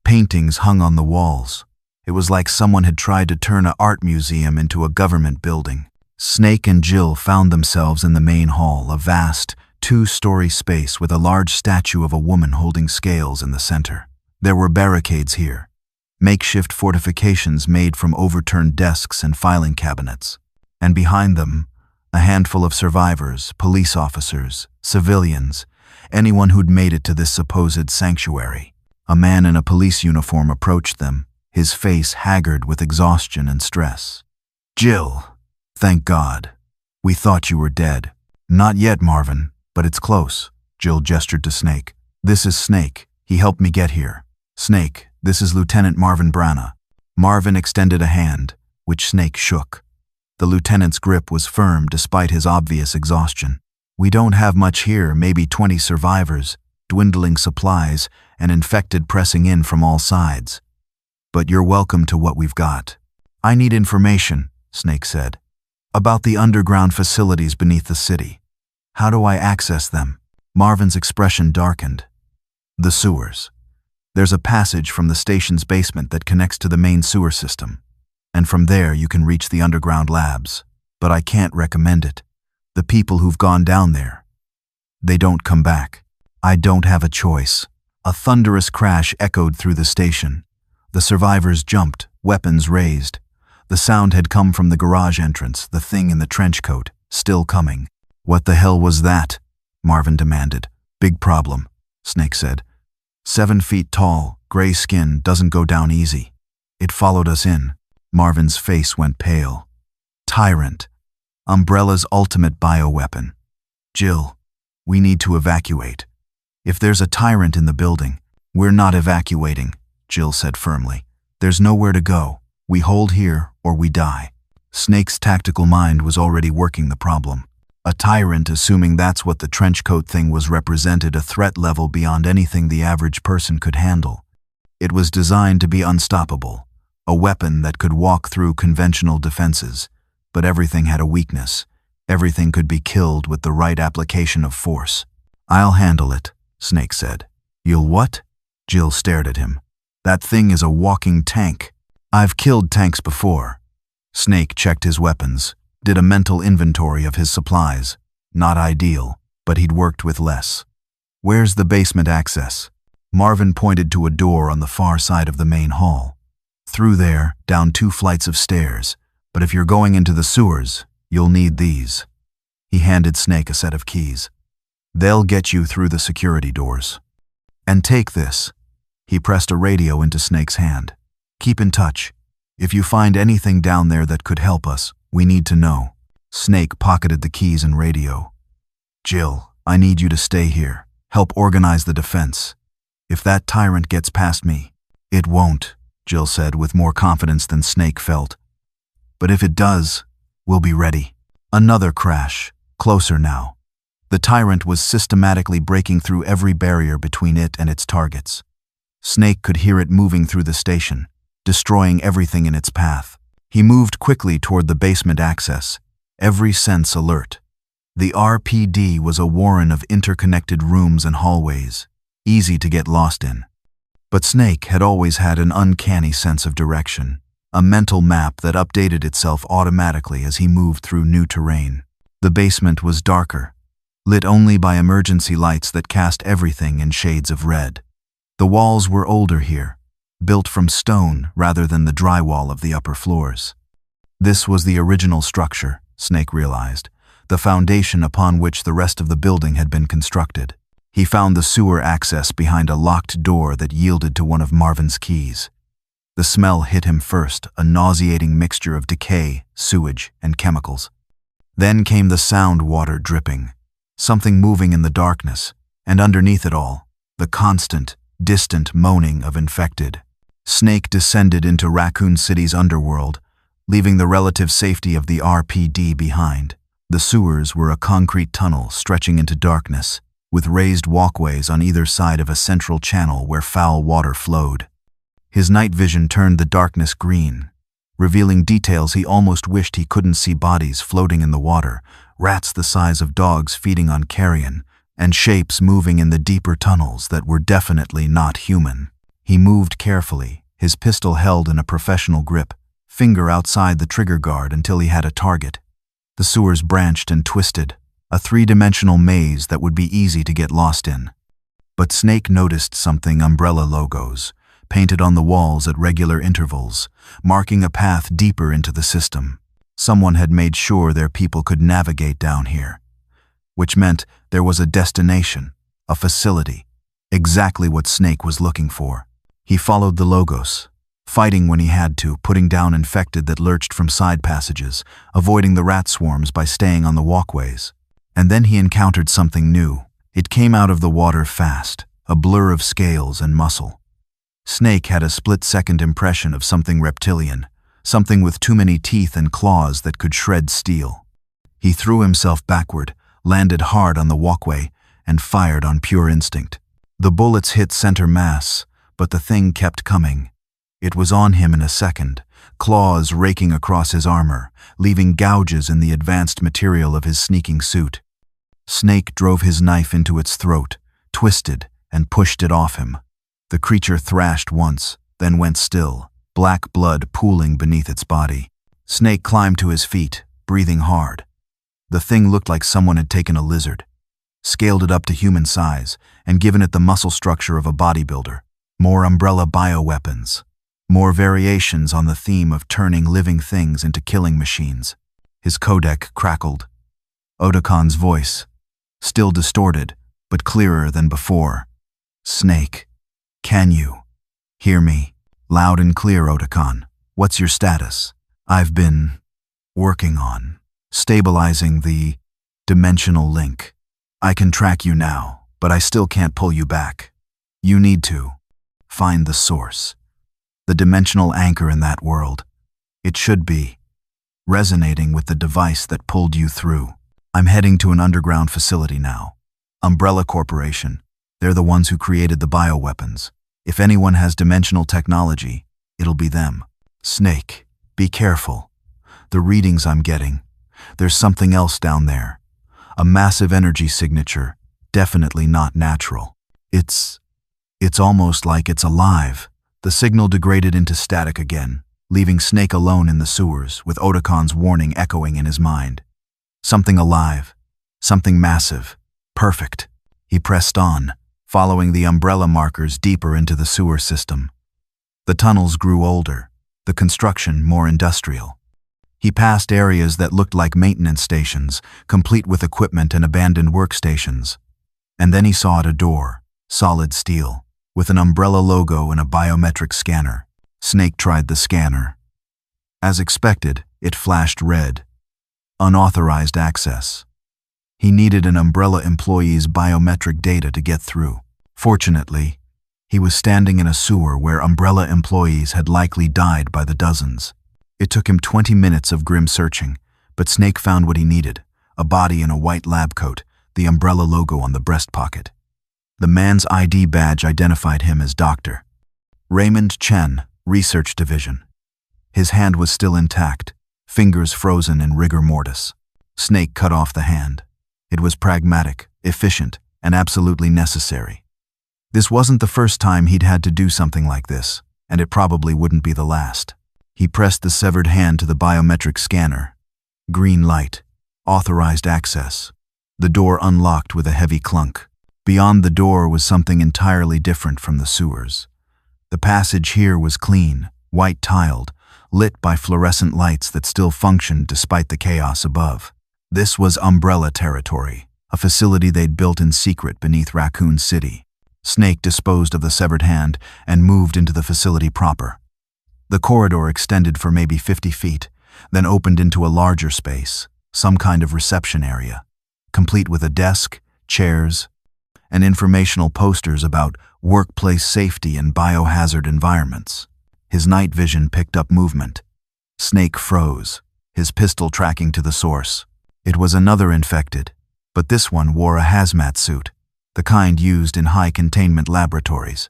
Paintings hung on the walls. It was like someone had tried to turn an art museum into a government building. Snake and Jill found themselves in the main hall, a vast, 2-story space with a large statue of a woman holding scales in the center. There were barricades here, makeshift fortifications made from overturned desks and filing cabinets. And behind them, a handful of survivors, police officers, civilians, anyone who'd made it to this supposed sanctuary. A man in a police uniform approached them, his face haggard with exhaustion and stress. "Jill, thank God. We thought you were dead." "Not yet, Marvin, but it's close," Jill gestured to Snake. "This is Snake. He helped me get here." "Snake, this is Lieutenant Marvin Branna." Marvin extended a hand, which Snake shook. The lieutenant's grip was firm despite his obvious exhaustion. "We don't have much here, maybe 20 survivors, dwindling supplies, and infected pressing in from all sides. But you're welcome to what we've got." "I need information," Snake said, "about the underground facilities beneath the city. How do I access them?" Marvin's expression darkened. "The sewers. There's a passage from the station's basement that connects to the main sewer system, and from there you can reach the underground labs. But I can't recommend it. The people who've gone down there, they don't come back." "I don't have a choice." A thunderous crash echoed through the station. The survivors jumped, weapons raised. The sound had come from the garage entrance, the thing in the trench coat, still coming. "What the hell was that?" Marvin demanded. "Big problem," Snake said. 7 feet tall, gray skin, doesn't go down easy. It followed us in." Marvin's face went pale. "Tyrant. Umbrella's ultimate bioweapon. Jill, we need to evacuate. If there's a tyrant in the building, we're not evacuating," Jill said firmly. "There's nowhere to go. We hold here or we die." Snake's tactical mind was already working the problem. A tyrant, assuming that's what the trenchcoat thing was, represented a threat level beyond anything the average person could handle. It was designed to be unstoppable, a weapon that could walk through conventional defenses, but everything had a weakness. Everything could be killed with the right application of force. "I'll handle it," Snake said. "You'll what?" Jill stared at him. "That thing is a walking tank." "I've killed tanks before." Snake checked his weapons, did a mental inventory of his supplies. Not ideal, but he'd worked with less. "Where's the basement access?" Marvin pointed to a door on the far side of the main hall. "Through there, down 2 flights of stairs, but if you're going into the sewers, you'll need these." He handed Snake a set of keys. "They'll get you through the security doors. And take this." He pressed a radio into Snake's hand. "Keep in touch. If you find anything down there that could help us, we need to know." Snake pocketed the keys and radio. "Jill, I need you to stay here. Help organize the defense. If that tyrant gets past me, it won't, Jill said with more confidence than Snake felt. But if it does, we'll be ready. Another crash, closer now. The tyrant was systematically breaking through every barrier between it and its targets. Snake could hear it moving through the station, destroying everything in its path. He moved quickly toward the basement access, every sense alert. The RPD was a warren of interconnected rooms and hallways, easy to get lost in. But Snake had always had an uncanny sense of direction, a mental map that updated itself automatically as he moved through new terrain. The basement was darker, lit only by emergency lights that cast everything in shades of red. The walls were older here, built from stone rather than the drywall of the upper floors. This was the original structure, Snake realized, the foundation upon which the rest of the building had been constructed. He found the sewer access behind a locked door that yielded to one of Marvin's keys. The smell hit him first, a nauseating mixture of decay, sewage, and chemicals. Then came the sound, water dripping, something moving in the darkness, and underneath it all, the constant, distant moaning of infected. Snake descended into Raccoon City's underworld, leaving the relative safety of the RPD behind. The sewers were a concrete tunnel stretching into darkness, with raised walkways on either side of a central channel where foul water flowed. His night vision turned the darkness green, revealing details he almost wished he couldn't see: bodies floating in the water, rats the size of dogs feeding on carrion, and shapes moving in the deeper tunnels that were definitely not human. He moved carefully, his pistol held in a professional grip, finger outside the trigger guard until he had a target. The sewers branched and twisted, a three-dimensional maze that would be easy to get lost in. But Snake noticed something: umbrella logos, painted on the walls at regular intervals, marking a path deeper into the system. Someone had made sure their people could navigate down here, which meant there was a destination, a facility, exactly what Snake was looking for. He followed the logos, fighting when he had to, putting down infected that lurched from side passages, avoiding the rat swarms by staying on the walkways. And then he encountered something new. It came out of the water fast, a blur of scales and muscle. Snake had a split-second impression of something reptilian, something with too many teeth and claws that could shred steel. He threw himself backward, landed hard on the walkway, and fired on pure instinct. The bullets hit center mass, but the thing kept coming. It was on him in a second, claws raking across his armor, leaving gouges in the advanced material of his sneaking suit. Snake drove his knife into its throat, twisted, and pushed it off him. The creature thrashed once, then went still, black blood pooling beneath its body. Snake climbed to his feet, breathing hard. The thing looked like someone had taken a lizard, scaled it up to human size, and given it the muscle structure of a bodybuilder. More umbrella bioweapons. More variations on the theme of turning living things into killing machines. His codec crackled. Otacon's voice, still distorted, but clearer than before. Snake, can you hear me? Loud and clear, Otacon. What's your status? I've been working on stabilizing the dimensional link. I can track you now, but I still can't pull you back. You need to find the source, the dimensional anchor in that world. It should be resonating with the device that pulled you through. I'm heading to an underground facility now. Umbrella Corporation. They're the ones who created the bioweapons. If anyone has dimensional technology, it'll be them. Snake, be careful. The readings I'm getting. There's something else down there. A massive energy signature, definitely not natural. It's almost like it's alive. The signal degraded into static again, leaving Snake alone in the sewers, with Otacon's warning echoing in his mind. Something alive, something massive, perfect. He pressed on, following the umbrella markers deeper into the sewer system. The tunnels grew older, the construction more industrial. He passed areas that looked like maintenance stations, complete with equipment and abandoned workstations. And then he saw a door, solid steel, with an umbrella logo and a biometric scanner. Snake tried the scanner. As expected, it flashed red. Unauthorized access. He needed an umbrella employee's biometric data to get through. Fortunately, He was standing in a sewer where Umbrella employees had likely died by the dozens. It took him 20 minutes of grim searching, but Snake found what he needed: a body in a white lab coat, the Umbrella logo on the breast pocket. The man's ID badge identified him as Dr. Raymond Chen, Research Division. His hand was still intact, fingers frozen in rigor mortis. Snake cut off the hand. It was pragmatic, efficient, and absolutely necessary. This wasn't the first time he'd had to do something like this, and it probably wouldn't be the last. He pressed the severed hand to the biometric scanner. Green light. Authorized access. The door unlocked with a heavy clunk. Beyond the door was something entirely different from the sewers. The passage here was clean, white-tiled, lit by fluorescent lights that still functioned despite the chaos above. This was Umbrella territory, a facility they'd built in secret beneath Raccoon City. Snake disposed of the severed hand and moved into the facility proper. The corridor extended for maybe 50 feet, then opened into a larger space, some kind of reception area, complete with a desk, chairs, and informational posters about workplace safety and biohazard environments. His night vision picked up movement. Snake froze, his pistol tracking to the source. It was another infected, but this one wore a hazmat suit, the kind used in high-containment laboratories.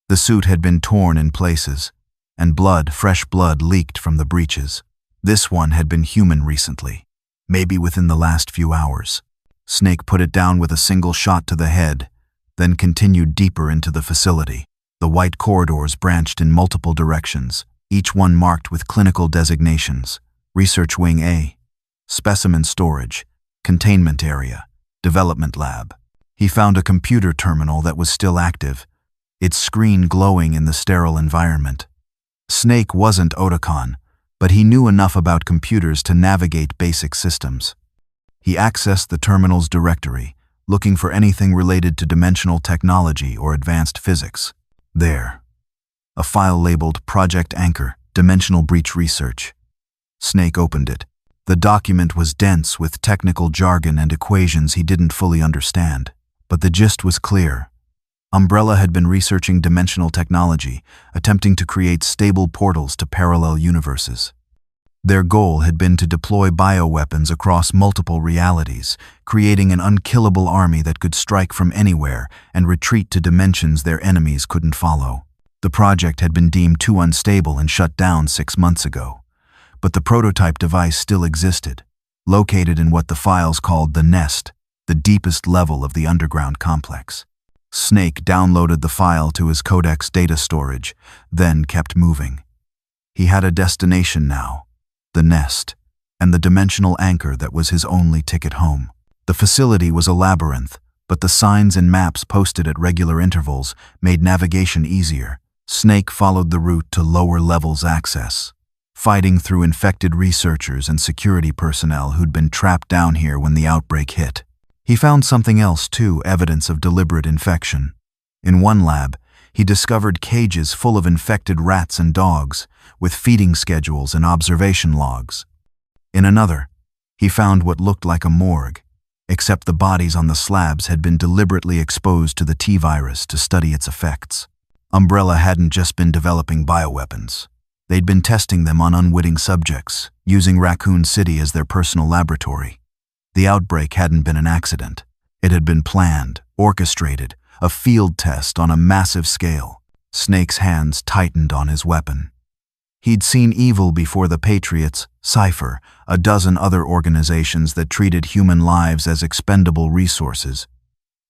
The suit had been torn in places, and fresh blood leaked from the breaches. This one had been human recently, maybe within the last few hours. Snake put it down with a single shot to the head, then continued deeper into the facility. The white corridors branched in multiple directions, each one marked with clinical designations: Research Wing A, Specimen Storage, Containment Area, Development Lab. He found a computer terminal that was still active, its screen glowing in the sterile environment. Snake wasn't Otacon, but he knew enough about computers to navigate basic systems. He accessed the terminal's directory, looking for anything related to dimensional technology or advanced physics. There, a file labeled Project Anchor, Dimensional Breach Research. Snake opened it. The document was dense with technical jargon and equations he didn't fully understand, but the gist was clear. Umbrella had been researching dimensional technology, attempting to create stable portals to parallel universes. Their goal had been to deploy bioweapons across multiple realities, creating an unkillable army that could strike from anywhere and retreat to dimensions their enemies couldn't follow. The project had been deemed too unstable and shut down 6 months ago. But the prototype device still existed, located in what the files called the Nest, the deepest level of the underground complex. Snake downloaded the file to his Codex data storage, then kept moving. He had a destination now: the Nest, and the dimensional anchor that was his only ticket home. The facility was a labyrinth, but the signs and maps posted at regular intervals made navigation easier. Snake followed the route to lower levels access, fighting through infected researchers and security personnel who'd been trapped down here when the outbreak hit. He found something else too, evidence of deliberate infection. In one lab, he discovered cages full of infected rats and dogs, with feeding schedules and observation logs. In another, he found what looked like a morgue, except the bodies on the slabs had been deliberately exposed to the T-virus to study its effects. Umbrella hadn't just been developing bioweapons. They'd been testing them on unwitting subjects, using Raccoon City as their personal laboratory. The outbreak hadn't been an accident. It had been planned, orchestrated, a field test on a massive scale. Snake's hands tightened on his weapon. He'd seen evil before the Patriots, Cypher, a dozen other organizations that treated human lives as expendable resources.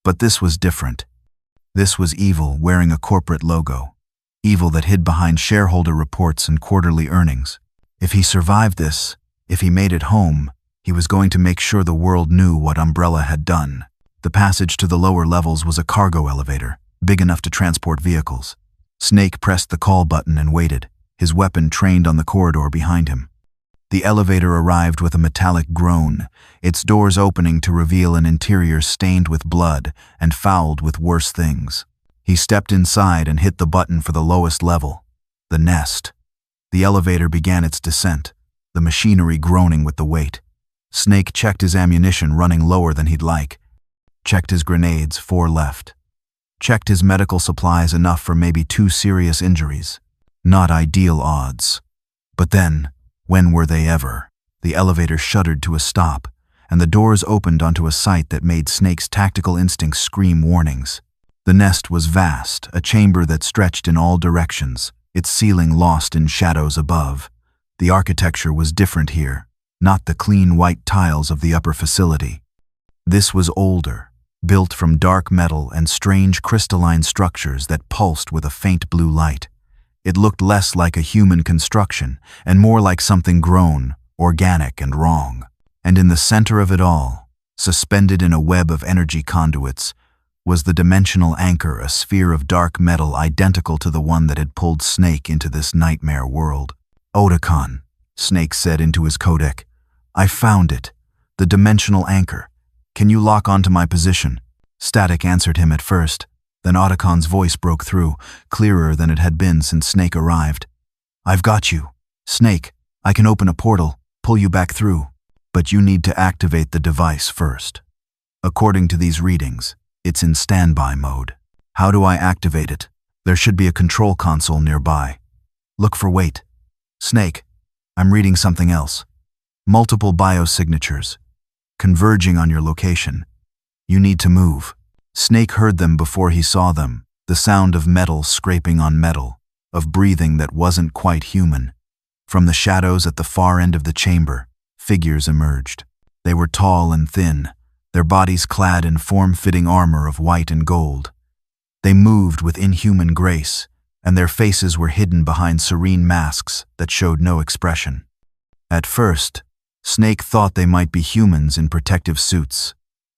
But this was different. This was evil wearing a corporate logo. Evil that hid behind shareholder reports and quarterly earnings. If he survived this, if he made it home, he was going to make sure the world knew what Umbrella had done. The passage to the lower levels was a cargo elevator, big enough to transport vehicles. Snake pressed the call button and waited, his weapon trained on the corridor behind him. The elevator arrived with a metallic groan, its doors opening to reveal an interior stained with blood and fouled with worse things. He stepped inside and hit the button for the lowest level, the Nest. The elevator began its descent, the machinery groaning with the weight. Snake checked his ammunition running lower than he'd like. Checked his grenades, 4 left. checked his medical supplies enough for maybe 2 serious injuries. Not ideal odds. But then, when were they ever? The elevator shuddered to a stop, and the doors opened onto a sight that made Snake's tactical instincts scream warnings. The nest was vast, a chamber that stretched in all directions, its ceiling lost in shadows above. The architecture was different here, not the clean white tiles of the upper facility. This was older, built from dark metal and strange crystalline structures that pulsed with a faint blue light. It looked less like a human construction and more like something grown, organic and wrong. And in the center of it all, suspended in a web of energy conduits, was the dimensional anchor, a sphere of dark metal identical to the one that had pulled Snake into this nightmare world. "Otacon," Snake said into his codec. "I found it. The dimensional anchor. Can you lock onto my position?" Static answered him at first. Then Otacon's voice broke through, clearer than it had been since Snake arrived. "I've got you. Snake, I can open a portal, pull you back through. But you need to activate the device first. According to these readings, it's in standby mode. How do I activate it? There should be a control console nearby. Look for wait. Snake, I'm reading something else. Multiple biosignatures, converging on your location. You need to move." Snake heard them before he saw them, the sound of metal scraping on metal, of breathing that wasn't quite human. From the shadows at the far end of the chamber, figures emerged. They were tall and thin, their bodies clad in form-fitting armor of white and gold. They moved with inhuman grace, and their faces were hidden behind serene masks that showed no expression. At first, Snake thought they might be humans in protective suits.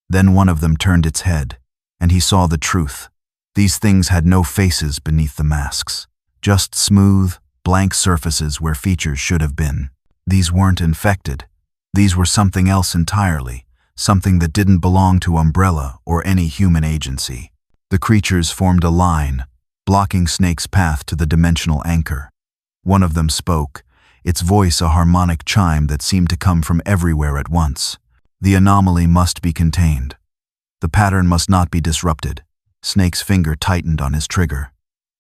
Then one of them turned its head, and he saw the truth. These things had no faces beneath the masks, just smooth, blank surfaces where features should have been. These weren't infected. These were something else entirely, something that didn't belong to Umbrella or any human agency. The creatures formed a line, blocking Snake's path to the dimensional anchor. One of them spoke, its voice a harmonic chime that seemed to come from everywhere at once. The anomaly must be contained. The pattern must not be disrupted. Snake's finger tightened on his trigger.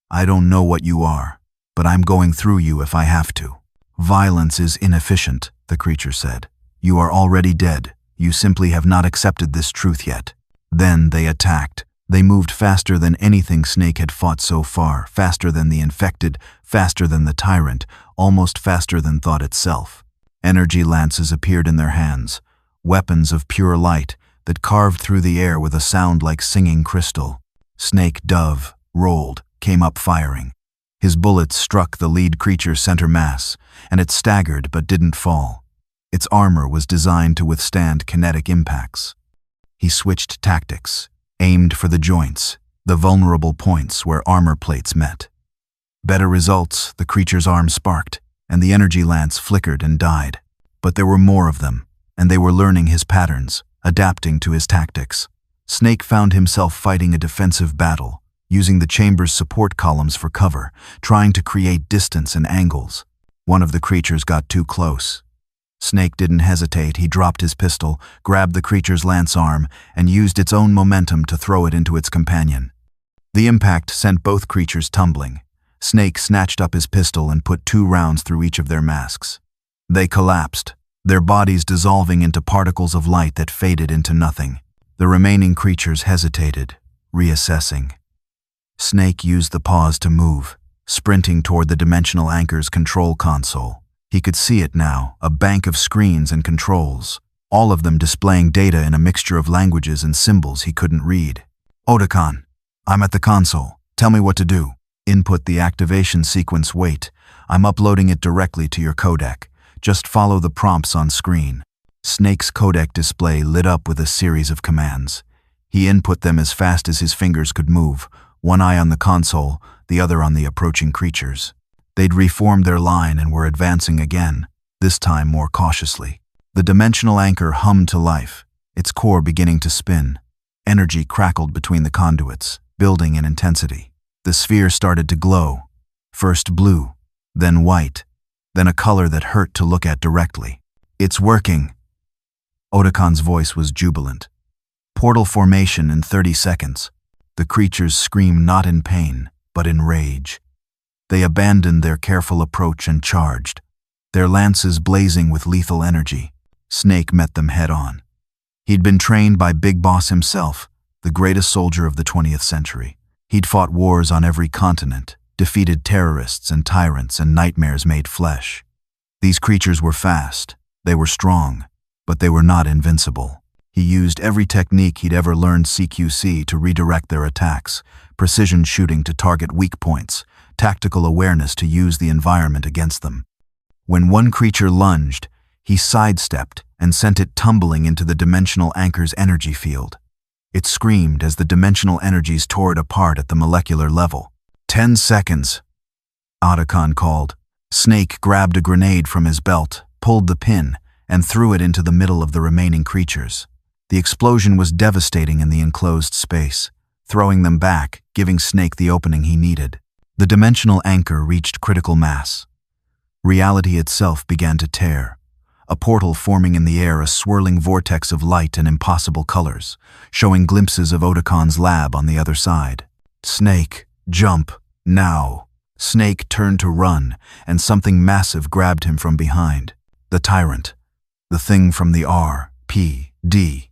"I don't know what you are, but I'm going through you if I have to." "Violence is inefficient," the creature said. "You are already dead. You simply have not accepted this truth yet." Then they attacked. They moved faster than anything Snake had fought so far, faster than the infected, faster than the tyrant, almost faster than thought itself. Energy lances appeared in their hands, weapons of pure light that carved through the air with a sound like singing crystal. Snake dove, rolled, came up firing. His bullets struck the lead creature's center mass, and it staggered but didn't fall. Its armor was designed to withstand kinetic impacts. He switched tactics, aimed for the joints, the vulnerable points where armor plates met. Better results, the creature's arm sparked, and the energy lance flickered and died. But there were more of them, and they were learning his patterns, adapting to his tactics. Snake found himself fighting a defensive battle, using the chamber's support columns for cover, trying to create distance and angles. One of the creatures got too close. Snake didn't hesitate. He dropped his pistol, grabbed the creature's lance arm, and used its own momentum to throw it into its companion. The impact sent both creatures tumbling. Snake snatched up his pistol and put 2 rounds through each of their masks. They collapsed, their bodies dissolving into particles of light that faded into nothing. The remaining creatures hesitated, reassessing. Snake used the pause to move, sprinting toward the dimensional anchor's control console. He could see it now, a bank of screens and controls, all of them displaying data in a mixture of languages and symbols he couldn't read. "Otacon, I'm at the console. Tell me what to do." "Input the activation sequence. Wait. I'm uploading it directly to your codec. Just follow the prompts on screen." Snake's codec display lit up with a series of commands. He input them as fast as his fingers could move, one eye on the console, the other on the approaching creatures. They'd reformed their line and were advancing again, this time more cautiously. The dimensional anchor hummed to life, its core beginning to spin. Energy crackled between the conduits, building in intensity. The sphere started to glow, first blue, then white, then a color that hurt to look at directly. "It's working." Otacon's voice was jubilant. "Portal formation in 30 seconds. The creatures screamed not in pain, but in rage. They abandoned their careful approach and charged, their lances blazing with lethal energy. Snake met them head-on. He'd been trained by Big Boss himself, the greatest soldier of the 20th century. He'd fought wars on every continent, defeated terrorists and tyrants and nightmares made flesh. These creatures were fast, they were strong, but they were not invincible. He used every technique he'd ever learned CQC to redirect their attacks, precision shooting to target weak points, tactical awareness to use the environment against them. When one creature lunged, he sidestepped and sent it tumbling into the dimensional anchor's energy field. It screamed as the dimensional energies tore it apart at the molecular level. 10 seconds, Otacon called. Snake grabbed a grenade from his belt, pulled the pin, and threw it into the middle of the remaining creatures. The explosion was devastating in the enclosed space, throwing them back, giving Snake the opening he needed. The dimensional anchor reached critical mass. Reality itself began to tear, a portal forming in the air, a swirling vortex of light and impossible colors, showing glimpses of Otacon's lab on the other side. Snake, jump, now. Snake turned to run, and something massive grabbed him from behind. The tyrant. The thing from the R.P.D.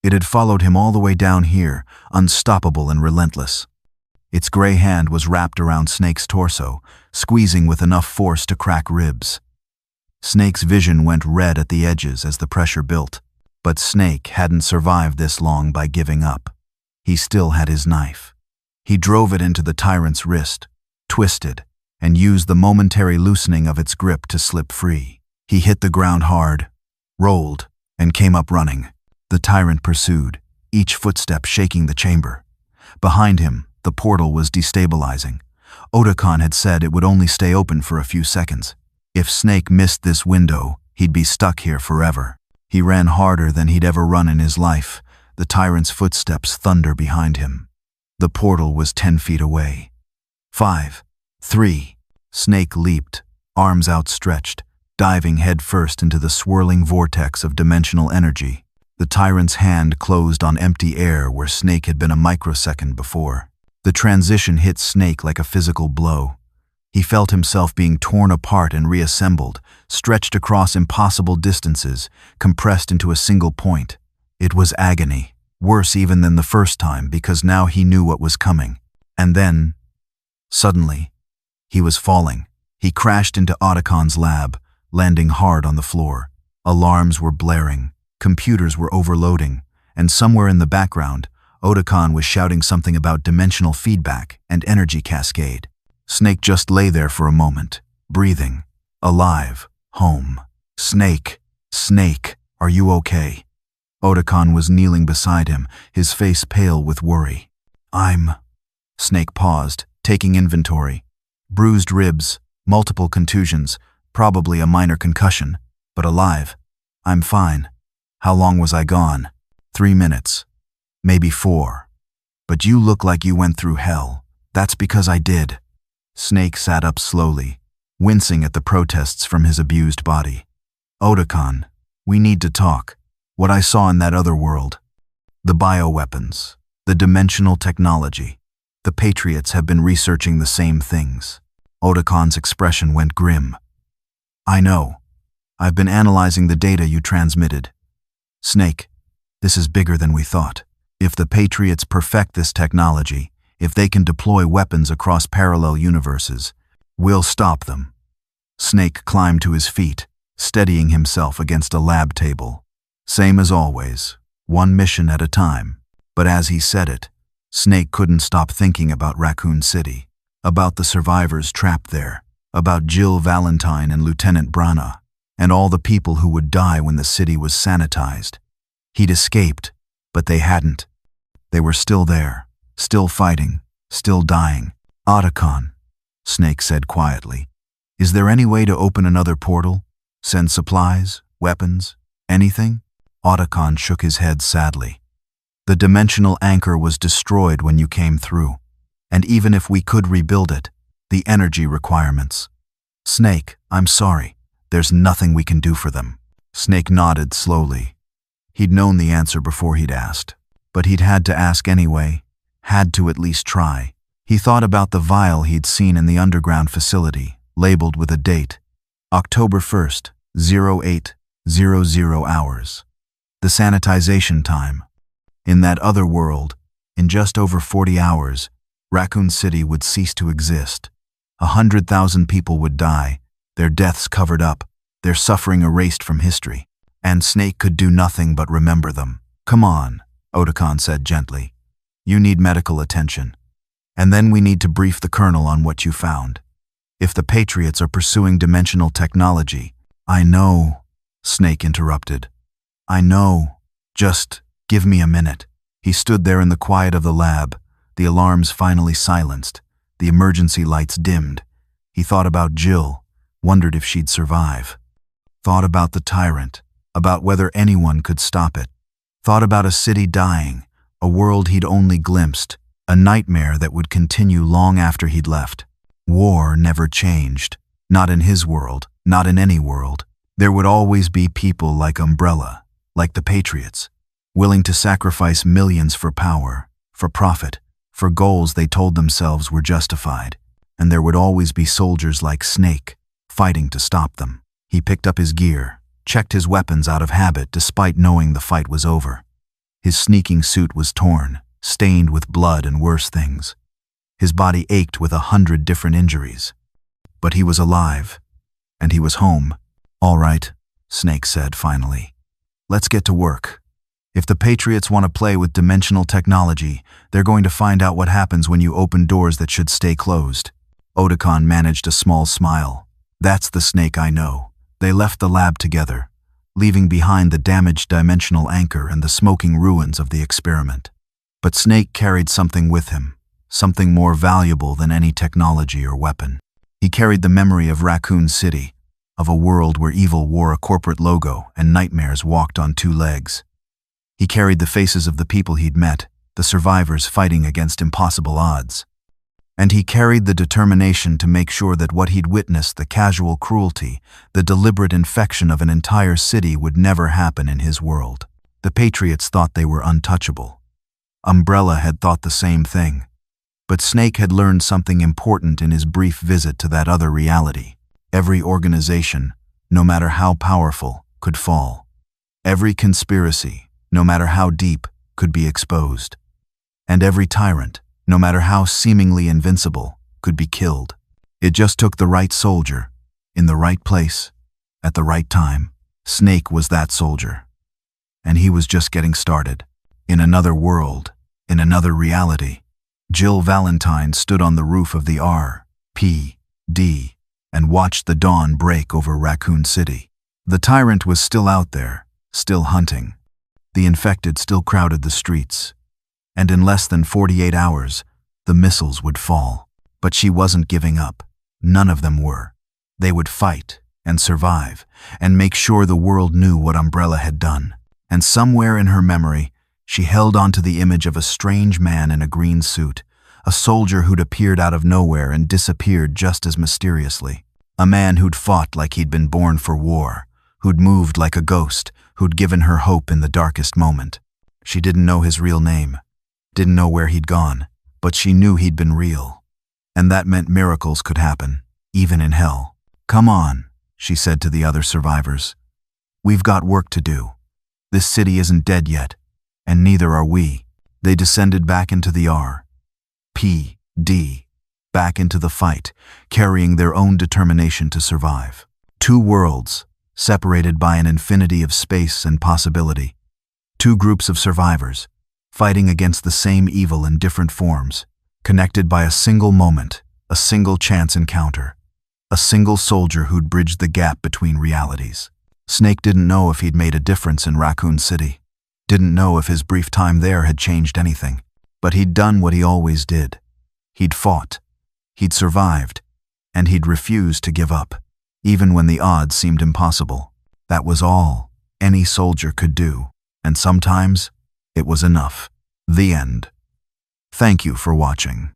It had followed him all the way down here, unstoppable and relentless. Its gray hand was wrapped around Snake's torso, squeezing with enough force to crack ribs. Snake's vision went red at the edges as the pressure built, but Snake hadn't survived this long by giving up. He still had his knife. He drove it into the tyrant's wrist, twisted, and used the momentary loosening of its grip to slip free. He hit the ground hard, rolled, and came up running. The tyrant pursued, each footstep shaking the chamber. Behind him, the portal was destabilizing. Otacon had said it would only stay open for a few seconds. If Snake missed this window, he'd be stuck here forever. He ran harder than he'd ever run in his life, the tyrant's footsteps thunder behind him. The portal was 10 feet away. 5, 3. Snake leaped, arms outstretched, diving headfirst into the swirling vortex of dimensional energy. The tyrant's hand closed on empty air where Snake had been a microsecond before. The transition hit Snake like a physical blow. He felt himself being torn apart and reassembled, stretched across impossible distances, compressed into a single point. It was agony, worse even than the first time because now he knew what was coming. And then, suddenly, he was falling. He crashed into Otacon's lab, landing hard on the floor. Alarms were blaring, computers were overloading, and somewhere in the background, Otacon was shouting something about dimensional feedback and energy cascade. Snake just lay there for a moment, breathing, alive, home. Snake, Snake, are you okay? Otacon was kneeling beside him, his face pale with worry. Snake paused, taking inventory. Bruised ribs, multiple contusions, probably a minor concussion, but alive. I'm fine. How long was I gone? 3 minutes. Maybe 4. But you look like you went through hell. That's because I did. Snake sat up slowly, wincing at the protests from his abused body. Otacon, we need to talk. What I saw in that other world. The bioweapons, the dimensional technology. The Patriots have been researching the same things. Otacon's expression went grim. I know. I've been analyzing the data you transmitted. Snake, this is bigger than we thought. If the Patriots perfect this technology, if they can deploy weapons across parallel universes, we'll stop them. Snake climbed to his feet, steadying himself against a lab table. Same as always, one mission at a time. But as he said it, Snake couldn't stop thinking about Raccoon City, about the survivors trapped there, about Jill Valentine and Lieutenant Brana, and all the people who would die when the city was sanitized. He'd escaped, but they hadn't. They were still there, still fighting, still dying. Otacon, Snake said quietly, is there any way to open another portal? Send supplies, weapons, anything? Otacon shook his head sadly. The dimensional anchor was destroyed when you came through, and even if we could rebuild it, the energy requirements. Snake, I'm sorry, there's nothing we can do for them. Snake nodded slowly. He'd known the answer before he'd asked, but he'd had to ask anyway. had to at least try. He thought about the vial he'd seen in the underground facility, labeled with a date, October 1st, 0800 hours. The sanitization time. In that other world, in just over 40 hours, Raccoon City would cease to exist. 100,000 people would die, their deaths covered up, their suffering erased from history. And Snake could do nothing but remember them. "Come on," Otacon said gently. "You need medical attention. And then we need to brief the Colonel on what you found. If the Patriots are pursuing dimensional technology—" "I know," Snake interrupted. "I know. Just give me a minute." He stood there in the quiet of the lab, the alarms finally silenced, the emergency lights dimmed. He thought about Jill, wondered if she'd survive. Thought about the tyrant, about whether anyone could stop it. Thought about a city dying, a world he'd only glimpsed, a nightmare that would continue long after he'd left. War never changed. Not in his world, not in any world. There would always be people like Umbrella, like the Patriots, willing to sacrifice millions for power, for profit, for goals they told themselves were justified. And there would always be soldiers like Snake, fighting to stop them. He picked up his gear, checked his weapons out of habit despite knowing the fight was over. His sneaking suit was torn, stained with blood and worse things. His body ached with 100 different injuries. But he was alive, and he was home. "All right," Snake said finally. "Let's get to work. If the Patriots want to play with dimensional technology, they're going to find out what happens when you open doors that should stay closed." Otacon managed a small smile. "That's the Snake I know." They left the lab together, leaving behind the damaged dimensional anchor and the smoking ruins of the experiment. But Snake carried something with him, something more valuable than any technology or weapon. He carried the memory of Raccoon City, of a world where evil wore a corporate logo and nightmares walked on two legs. He carried the faces of the people he'd met, the survivors fighting against impossible odds. And he carried the determination to make sure that what he'd witnessed, the casual cruelty, the deliberate infection of an entire city, would never happen in his world. The Patriots thought they were untouchable. Umbrella had thought the same thing. But Snake had learned something important in his brief visit to that other reality. Every organization, no matter how powerful, could fall. Every conspiracy, no matter how deep, could be exposed. And every tyrant, no matter how seemingly invincible, could be killed. It just took the right soldier, in the right place, at the right time. Snake was that soldier. And he was just getting started. In another world, in another reality, Jill Valentine stood on the roof of the R.P.D. and watched the dawn break over Raccoon City. The tyrant was still out there, still hunting. The infected still crowded the streets. And in less than 48 hours, the missiles would fall. But she wasn't giving up. None of them were. They would fight and survive and make sure the world knew what Umbrella had done. And somewhere in her memory, she held onto the image of a strange man in a green suit, a soldier who'd appeared out of nowhere and disappeared just as mysteriously. A man who'd fought like he'd been born for war, who'd moved like a ghost, who'd given her hope in the darkest moment. She didn't know his real name, didn't know where he'd gone, but she knew he'd been real. And that meant miracles could happen, even in hell. "Come on," she said to the other survivors. "We've got work to do. This city isn't dead yet, and neither are we." They descended back into the R.P.D., back into the fight, carrying their own determination to survive. Two worlds, separated by an infinity of space and possibility. Two groups of survivors, fighting against the same evil in different forms, connected by a single moment, a single chance encounter, a single soldier who'd bridged the gap between realities. Snake didn't know if he'd made a difference in Raccoon City, didn't know if his brief time there had changed anything, but he'd done what he always did. He'd fought, he'd survived, and he'd refused to give up, even when the odds seemed impossible. That was all any soldier could do, and sometimes it was enough. The end. Thank you for watching.